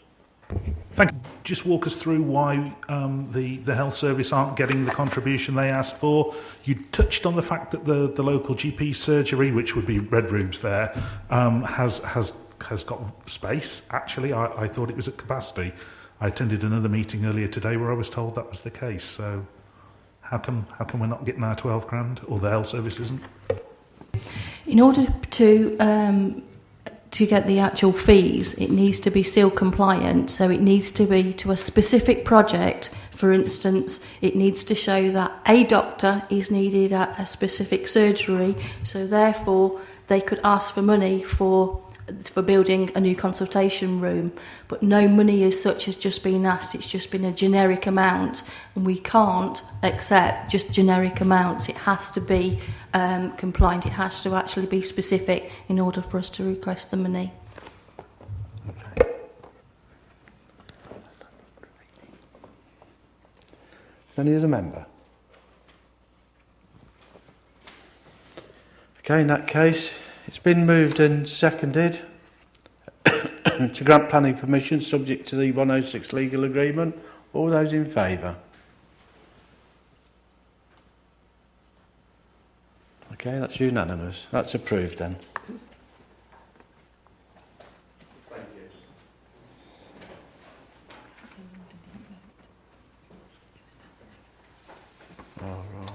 Speaker 11: Thank you. Just walk us through why the health service aren't getting the contribution they asked for. You touched on the fact that the local GP surgery, which would be Red Roofs there, has got space. Actually, I thought it was at capacity. I attended another meeting earlier today where I was told that was the case. So how come we're not getting our 12 grand, or the health service isn't?
Speaker 3: In order to get the actual fees, it needs to be seal compliant, so it needs to be to a specific project. For instance, it needs to show that a doctor is needed at a specific surgery, so therefore they could ask for money for building a new consultation room, but no money as such has just been asked. It's just been a generic amount, and we can't accept just generic amounts. It has to be compliant. It has to actually be specific in order for us to request the money.
Speaker 1: Okay. Any other member? Okay, in that case, it's been moved and seconded to grant planning permission subject to the 106 legal agreement. All those in favour? Okay, that's unanimous. That's approved then.
Speaker 13: Thank you.
Speaker 1: All right.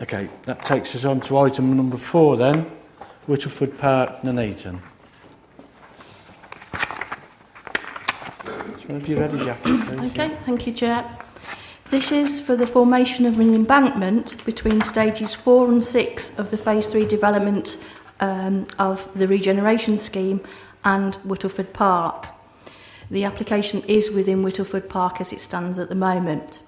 Speaker 1: Okay, that takes us on to item number 4 then, Whittleford Park, Nuneaton. So have you ready, Jackie? Please?
Speaker 3: Okay, thank you, Chair. This is for the formation of an embankment between stages 4 and 6 of the Phase 3 development of the regeneration scheme and Whittleford Park. The application is within Whittleford Park as it stands at the moment.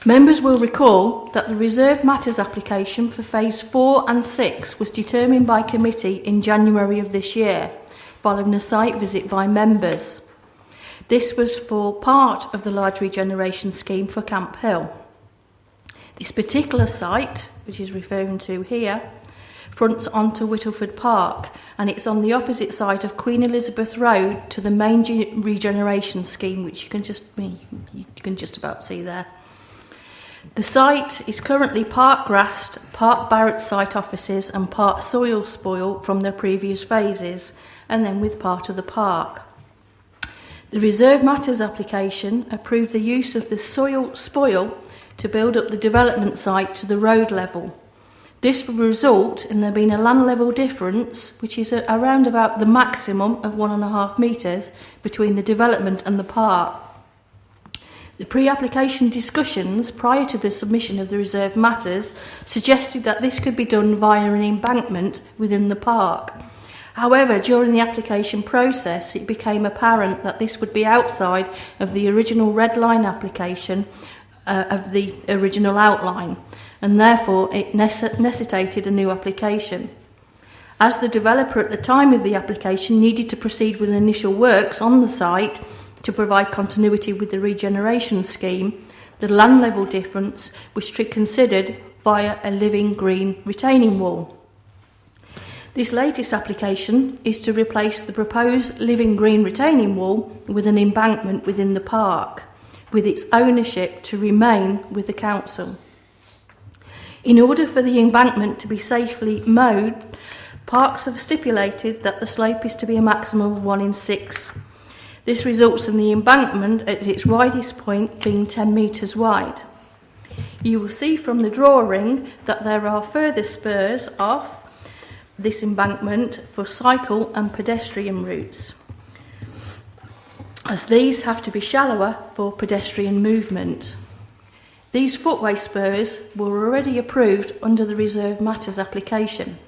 Speaker 3: Members will recall that the Reserve Matters application for Phase 4 and 6 was determined by committee in January of this year, following a site visit by members. This was for part of the large regeneration scheme for Camp Hill. This particular site, which is referring to here, fronts onto Whittleford Park, and it's on the opposite side of Queen Elizabeth Road to the main regeneration scheme, which you can just about see there. The site is currently part grassed, part Barrett site offices and part soil spoil from the previous phases, and then with part of the park. The Reserve Matters application approved the use of the soil spoil to build up the development site to the road level. This will result in there being a land level difference, which is around about the maximum of 1.5 metres between the development and the park. The pre-application discussions prior to the submission of the Reserve Matters suggested that this could be done via an embankment within the park. However, during the application process, it became apparent that this would be outside of the original red line application of the original outline, and therefore it necessitated a new application. As the developer at the time of the application needed to proceed with initial works on the site to provide continuity with the regeneration scheme, the land level difference was considered via a living green retaining wall. This latest application is to replace the proposed living green retaining wall with an embankment within the park, with its ownership to remain with the council. In order for the embankment to be safely mowed, Parks have stipulated that the slope is to be a maximum of 1 in 6. This results in the embankment at its widest point being 10 metres wide. You will see from the drawing that there are further spurs off this embankment for cycle and pedestrian routes, as these have to be shallower for pedestrian movement. These footway spurs were already approved under the Reserve Matters application.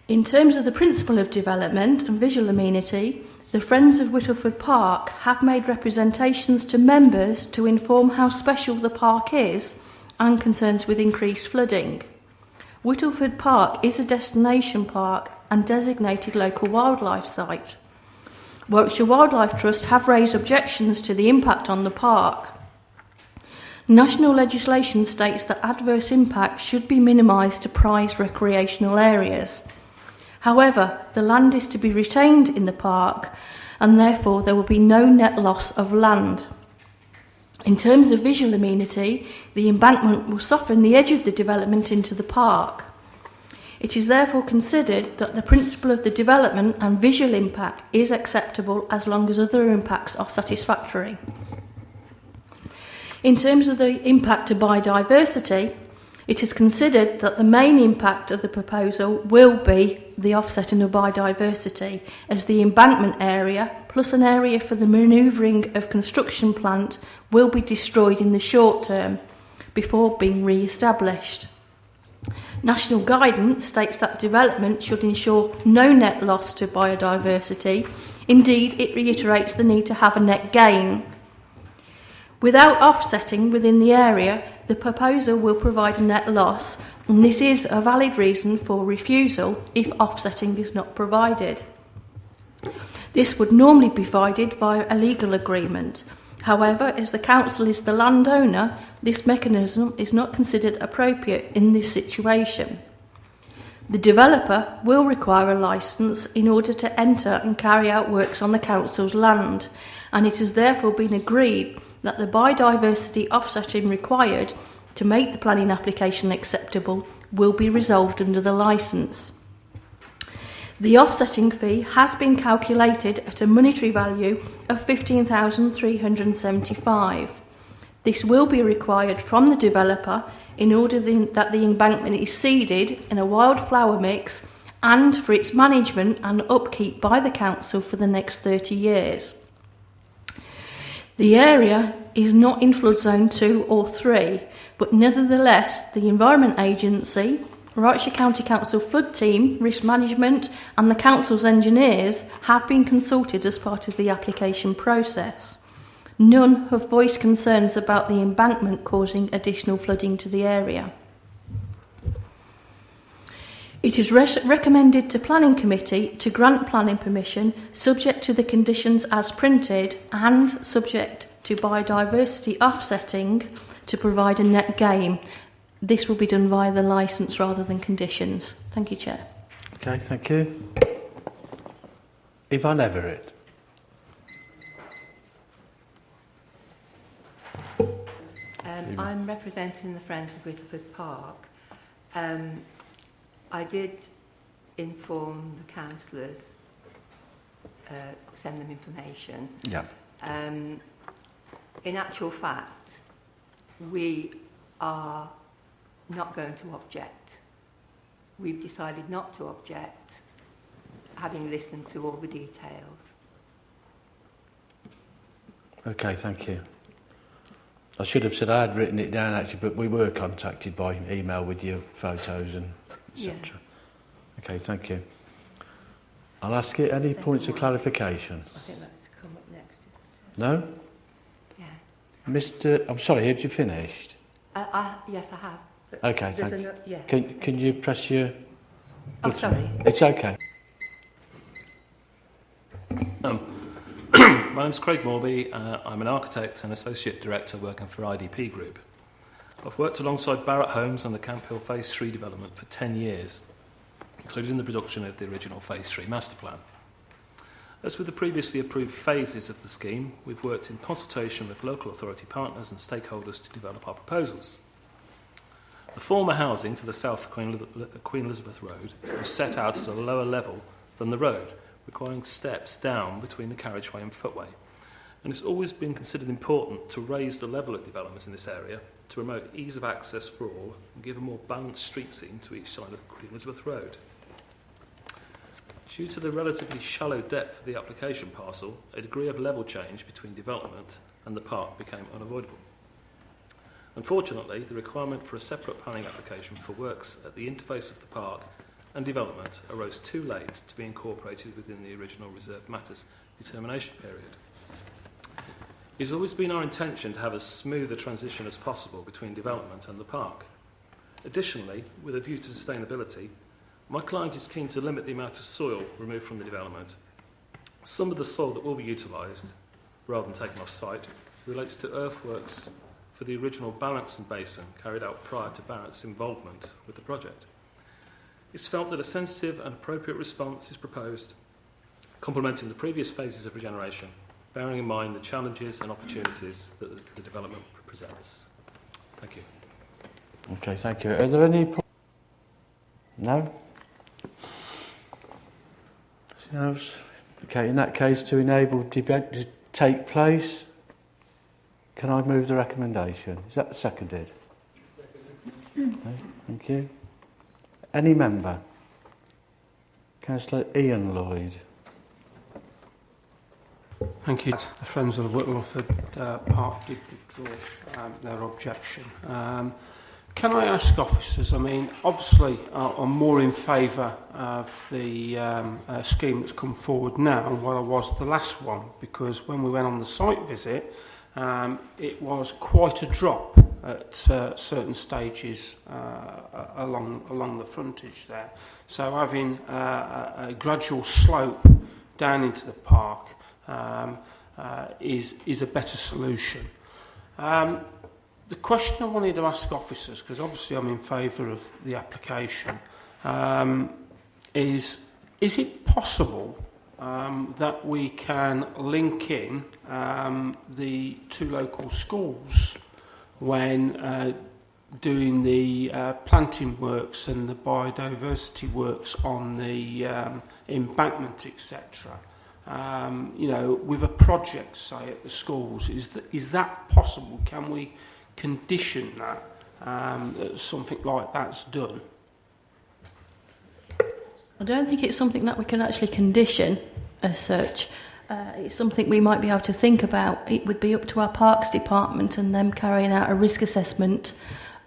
Speaker 3: In terms of the principle of development and visual amenity, the Friends of Whittleford Park have made representations to members to inform how special the park is and concerns with increased flooding. Whittleford Park is a destination park and designated local wildlife site. Warwickshire Wildlife Trust have raised objections to the impact on the park. National legislation states that adverse impact should be minimised to prized recreational areas. However, the land is to be retained in the park and therefore there will be no net loss of land. In terms of visual amenity, the embankment will soften the edge of the development into the park. It is therefore considered that the principle of the development and visual impact is acceptable as long as other impacts are satisfactory. In terms of the impact to biodiversity, it is considered that the main impact of the proposal will be the offsetting of biodiversity, as the embankment area plus an area for the manoeuvring of construction plant will be destroyed in the short term before being re-established. National guidance states that development should ensure no net loss to biodiversity. Indeed, it reiterates the need to have a net gain. Without offsetting within the area, the proposal will provide a net loss, and this is a valid reason for refusal if offsetting is not provided. This would normally be provided via a legal agreement. However, as the council is the landowner, this mechanism is not considered appropriate in this situation. The developer will require a licence in order to enter and carry out works on the council's land, and it has therefore been agreed that the biodiversity offsetting required to make the planning application acceptable will be resolved under the licence. The offsetting fee has been calculated at a monetary value of $15,375. This will be required from the developer in order that the embankment is seeded in a wildflower mix and for its management and upkeep by the council for the next 30 years. The area is not in flood zone 2 or 3, but nevertheless the Environment Agency, Warwickshire County Council Flood Team, Risk Management and the Council's engineers have been consulted as part of the application process. None have voiced concerns about the embankment causing additional flooding to the area. It is recommended to Planning Committee to grant planning permission subject to the conditions as printed and subject to biodiversity offsetting to provide a net gain. This will be done via the licence rather than conditions. Thank you, Chair.
Speaker 1: Okay, thank you. Yvonne Everett.
Speaker 15: I'm representing the Friends of Whittleford Park. I did inform the councillors, send them information.
Speaker 1: Yeah.
Speaker 15: In actual fact, we are not going to object. We've decided not to object, having listened to all the details.
Speaker 1: Okay, thank you. I should have said I had written it down actually, but we were contacted by email with your photos and etc.
Speaker 15: Yeah.
Speaker 1: Okay, thank you. I'll ask you any points of clarification.
Speaker 15: I think that's come up next.
Speaker 1: No?
Speaker 15: Yeah.
Speaker 1: Mr. I'm sorry, had you finished?
Speaker 15: Yes, I have. But
Speaker 1: Okay,
Speaker 15: there's
Speaker 1: thank you.
Speaker 15: Yeah.
Speaker 1: Can you press your
Speaker 15: Oh,
Speaker 1: button?
Speaker 15: sorry.
Speaker 1: It's okay.
Speaker 16: My name's Craig Morby. I'm an architect and associate director working for IDP Group. I've worked alongside Barratt Homes on the Camp Hill Phase 3 development for 10 years, including the production of the original Phase 3 master plan. As with the previously approved phases of the scheme, we've worked in consultation with local authority partners and stakeholders to develop our proposals. The former housing to the south of Queen Elizabeth Road was set out at a lower level than the road, requiring steps down between the carriageway and footway. And it's always been considered important to raise the level of development in this area to promote ease of access for all and give a more balanced street scene to each side of Queen Elizabeth Road. Due to the relatively shallow depth of the application parcel, a degree of level change between development and the park became unavoidable. Unfortunately, the requirement for a separate planning application for works at the interface of the park and development arose too late to be incorporated within the original reserved matters determination period. It has always been our intention to have as smooth a transition as possible between development and the park. Additionally, with a view to sustainability, my client is keen to limit the amount of soil removed from the development. Some of the soil that will be utilised, rather than taken off site, relates to earthworks for the original Balancing Basin carried out prior to Barrett's involvement with the project. It's felt that a sensitive and appropriate response is proposed, complementing the previous phases of regeneration, bearing in mind the challenges and opportunities that the development presents. Thank you.
Speaker 1: Okay, thank you. Are there any... No? Else? Okay, in that case, to enable debate to take place, can I move the recommendation? Is that seconded? Okay, thank you. Any member? Councillor Ian Lloyd.
Speaker 17: Thank you. The Friends of the Whittleford Park did withdraw their objection. Can I ask officers, I mean, obviously I'm more in favour of the scheme that's come forward now than what I was the last one, because when we went on the site visit, it was quite a drop at certain stages along the frontage there. So having a gradual slope down into the park is a better solution. The question I wanted to ask officers, because obviously I'm in favour of the application, is it possible that we can link in the two local schools when doing the planting works and the biodiversity works on the embankment, etc.? You know, with a project, say, at the schools, is that possible? Can we condition that something like that's done?
Speaker 3: I don't think it's something that we can actually condition as such. It's something we might be able to think about. It would be up to our Parks Department and them carrying out a risk assessment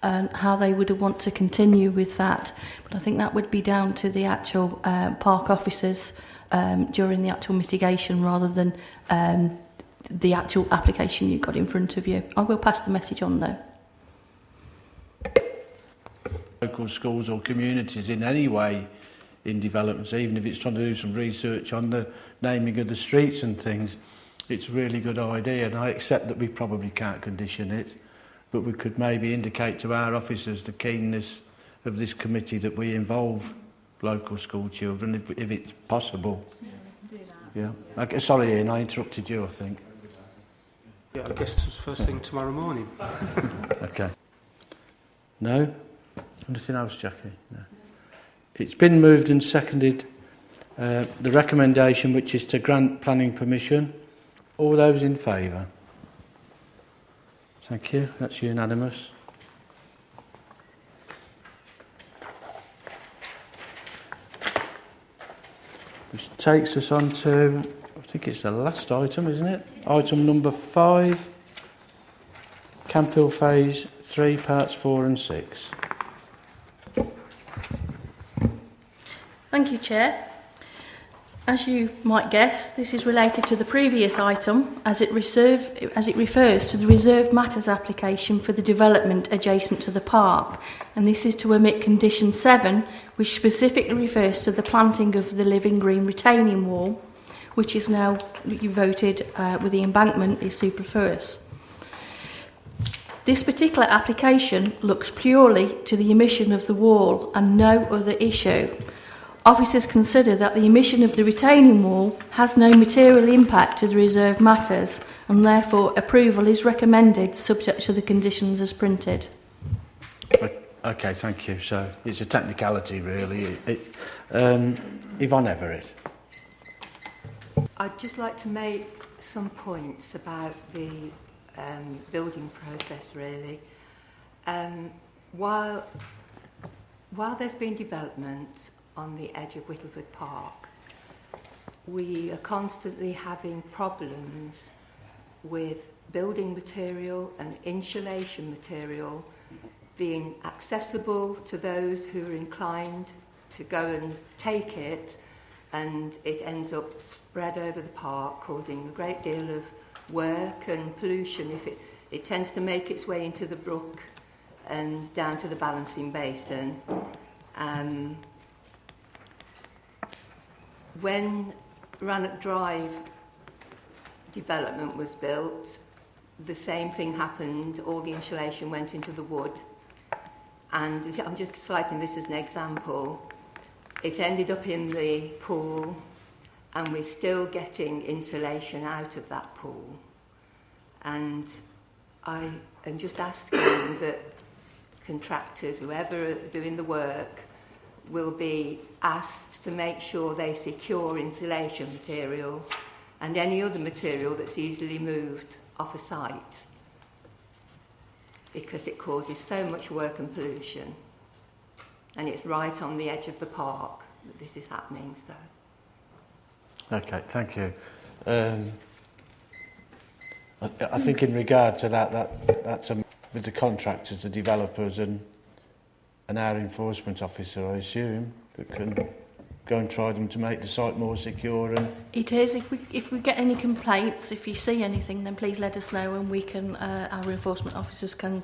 Speaker 3: and how they would want to continue with that. But I think that would be down to the actual park officers during the actual mitigation rather than the actual application you've got in front of you. I will pass the message on though.
Speaker 1: Local schools or communities in any way in developments, even if it's trying to do some research on the naming of the streets and things, it's a really good idea, and I accept that we probably can't condition it, but we could maybe indicate to our officers the keenness of this committee that we involve local school children if it's possible. Yeah, we can do that. Yeah. Okay, sorry Ian, I interrupted you, I think.
Speaker 17: Yeah, I guess it's first thing tomorrow morning.
Speaker 1: Okay. No? Anything else, Jackie? No. It's been moved and seconded, the recommendation which is to grant planning permission. All those in favour? Thank you, that's unanimous. Which takes us on to, I think it's the last item, isn't it? Item number 5, Camp Hill Phase 3, Parts 4 and 6.
Speaker 3: Thank you, Chair. As you might guess, this is related to the previous item as it refers to the Reserved Matters application for the development adjacent to the park, and this is to omit condition 7, which specifically refers to the planting of the living green retaining wall, which is now, you voted with the embankment, is superfluous. This particular application looks purely to the emission of the wall and no other issue. Officers consider that the emission of the retaining wall has no material impact to the reserved matters, and therefore approval is recommended subject to the conditions as printed.
Speaker 1: Okay, thank you. So it's a technicality, really. Yvonne Everett.
Speaker 15: I'd just like to make some points about the building process, really. While there's been development on the edge of Whittleford Park, we are constantly having problems with building material and insulation material being accessible to those who are inclined to go and take it, and it ends up spread over the park, causing a great deal of work and pollution. If it tends to make its way into the brook and down to the balancing basin. When Rannoch Drive development was built, the same thing happened. All the insulation went into the wood. And I'm just citing this as an example. It ended up in the pool, and we're still getting insulation out of that pool. And I am just asking that contractors, whoever are doing the work, will be asked to make sure they secure insulation material and any other material that's easily moved off a site, because it causes so much work and pollution. And it's right on the edge of the park that this is happening. So.
Speaker 1: Okay, thank you. I think in regard to that's with the contractors, the developers and our enforcement officer, I assume, that can go and try them to make the site more secure. And
Speaker 3: it is. If we get any complaints, if you see anything, then please let us know, and we can. Our enforcement officers can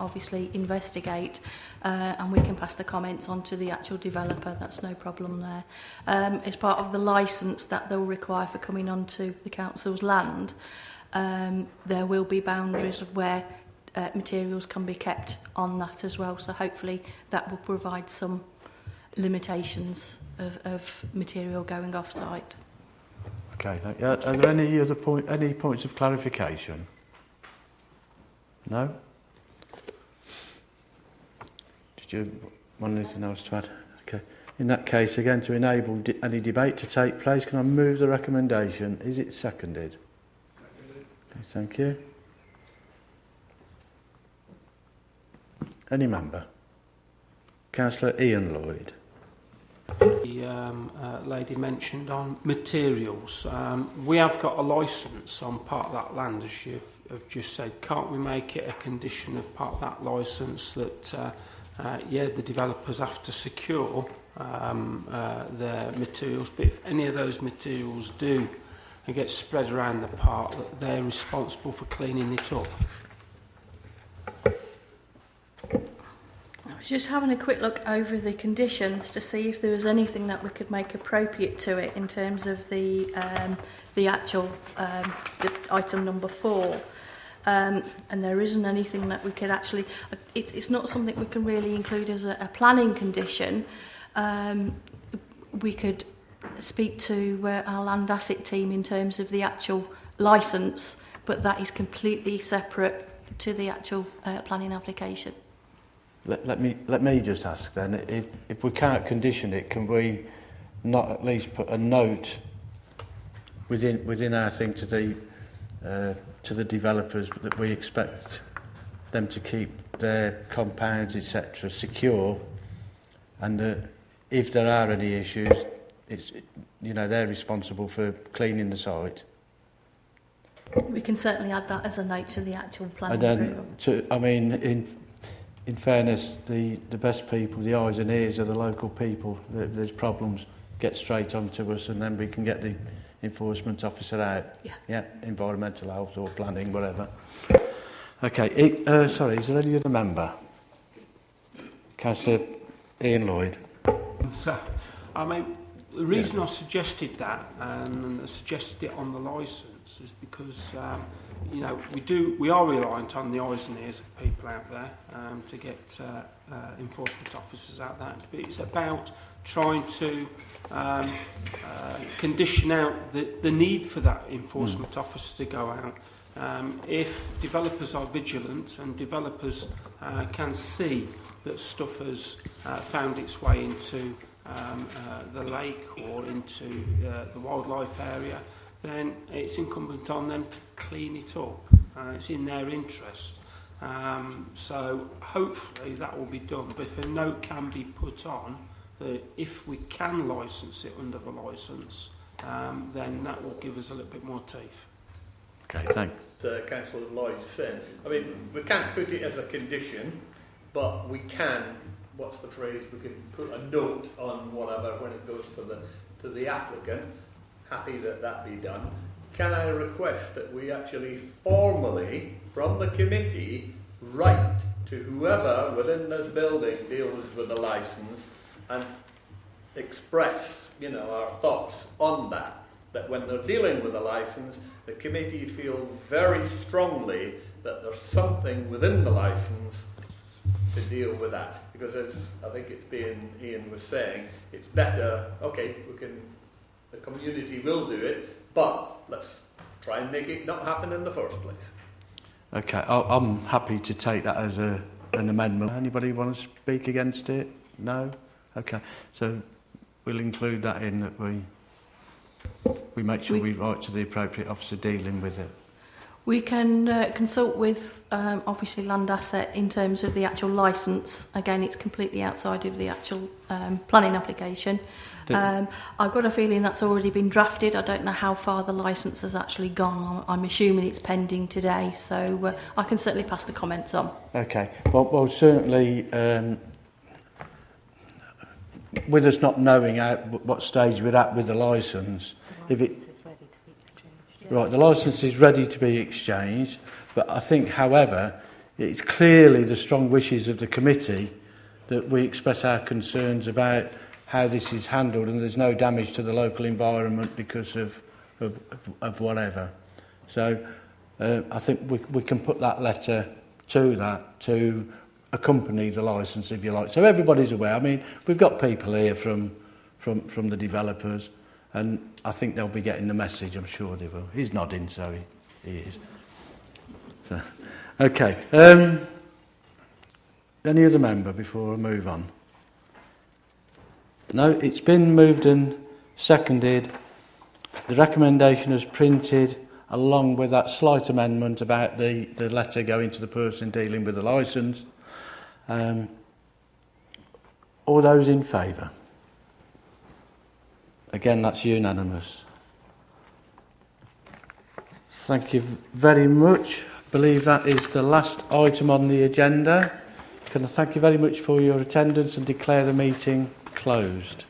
Speaker 3: obviously investigate, and we can pass the comments on to the actual developer. That's no problem there. As part of the licence that they'll require for coming onto the council's land, there will be boundaries of where materials can be kept on that as well. So hopefully that will provide some limitations of material going off site.
Speaker 1: Okay, are there any points of clarification? No? Did you want anything else to add? Okay. In that case, again, to enable any debate to take place, can I move the recommendation? Is it seconded? Okay, thank you. Any member? Councillor Ian Lloyd.
Speaker 17: The lady mentioned on materials. We have got a licence on part of that land, as you have just said. Can't we make it a condition of part of that licence that, the developers have to secure their materials, but if any of those materials do and get spread around the park, that they're responsible for cleaning it up?
Speaker 3: I was just having a quick look over the conditions to see if there was anything that we could make appropriate to it in terms of the actual the item number 4. And there isn't anything that we could actually. It's not something we can really include as a planning condition. We could speak to our land asset team in terms of the actual licence, but that is completely separate to the actual planning application.
Speaker 1: Let me just ask then, if we can't condition it, can we not at least put a note within our thing to the developers that we expect them to keep their compounds, etc., secure, and if there are any issues, they're responsible for cleaning the site.
Speaker 3: We can certainly add that as a note to the actual planning
Speaker 1: approval. In fairness, the best people, the eyes and ears of the local people. If there's problems, get straight on to us, and then we can get the enforcement officer out. Yeah, environmental health or planning, whatever. Okay, sorry, is there any other member? Councillor Ian Lloyd.
Speaker 17: So, the reason I suggested that, and I suggested it on the licence, is because we are reliant on the eyes and ears of people out there to get enforcement officers out there. But it's about trying to condition out the need for that enforcement officer to go out. If developers are vigilant and developers can see that stuff has found its way into the lake or into the wildlife area, then it's incumbent on them to clean it up. It's in their interest. So hopefully that will be done. But if a note can be put on that if we can licence it under the licence, then that will give us a little bit more teeth.
Speaker 1: Okay, thanks.
Speaker 12: Councillor Lloyd's saying, I mean, we can't put it as a condition, but we can, what's the phrase, we can put a note on whatever when it goes to the applicant, happy that that be done. Can I request that we actually formally, from the committee, write to whoever within this building deals with the licence and express, our thoughts on that when they're dealing with a licence, the committee feel very strongly that there's something within the licence to deal with that. Because as I think Ian was saying, it's better, okay, the community will do it, but let's try and make it not happen in the first place.
Speaker 1: Okay, I'm happy to take that as an amendment. Anybody want to speak against it? No? Okay, so we'll include that in that we make sure we write to the appropriate officer dealing with it.
Speaker 3: We can consult with, obviously, Land Asset in terms of the actual licence. Again, it's completely outside of the actual planning application. I've got a feeling that's already been drafted. I don't know how far the licence has actually gone. I'm assuming it's pending today, so I can certainly pass the comments on.
Speaker 1: Okay, well certainly, with us not knowing what stage we're at with the licence, if it... Right, the licence is ready to be exchanged, but I think, however, it's clearly the strong wishes of the committee that we express our concerns about how this is handled and there's no damage to the local environment because of whatever. So I think we can put that letter to accompany the licence, if you like. So everybody's aware. I mean, we've got people here from the developers, and I think they'll be getting the message, I'm sure they will. He's nodding, so he is. So, okay. Any other member before I move on? No, it's been moved and seconded. The recommendation is printed along with that slight amendment about the letter going to the person dealing with the licence. All those in favour? Again, that's unanimous. Thank you very much. I believe that is the last item on the agenda. Can I thank you very much for your attendance and declare the meeting closed.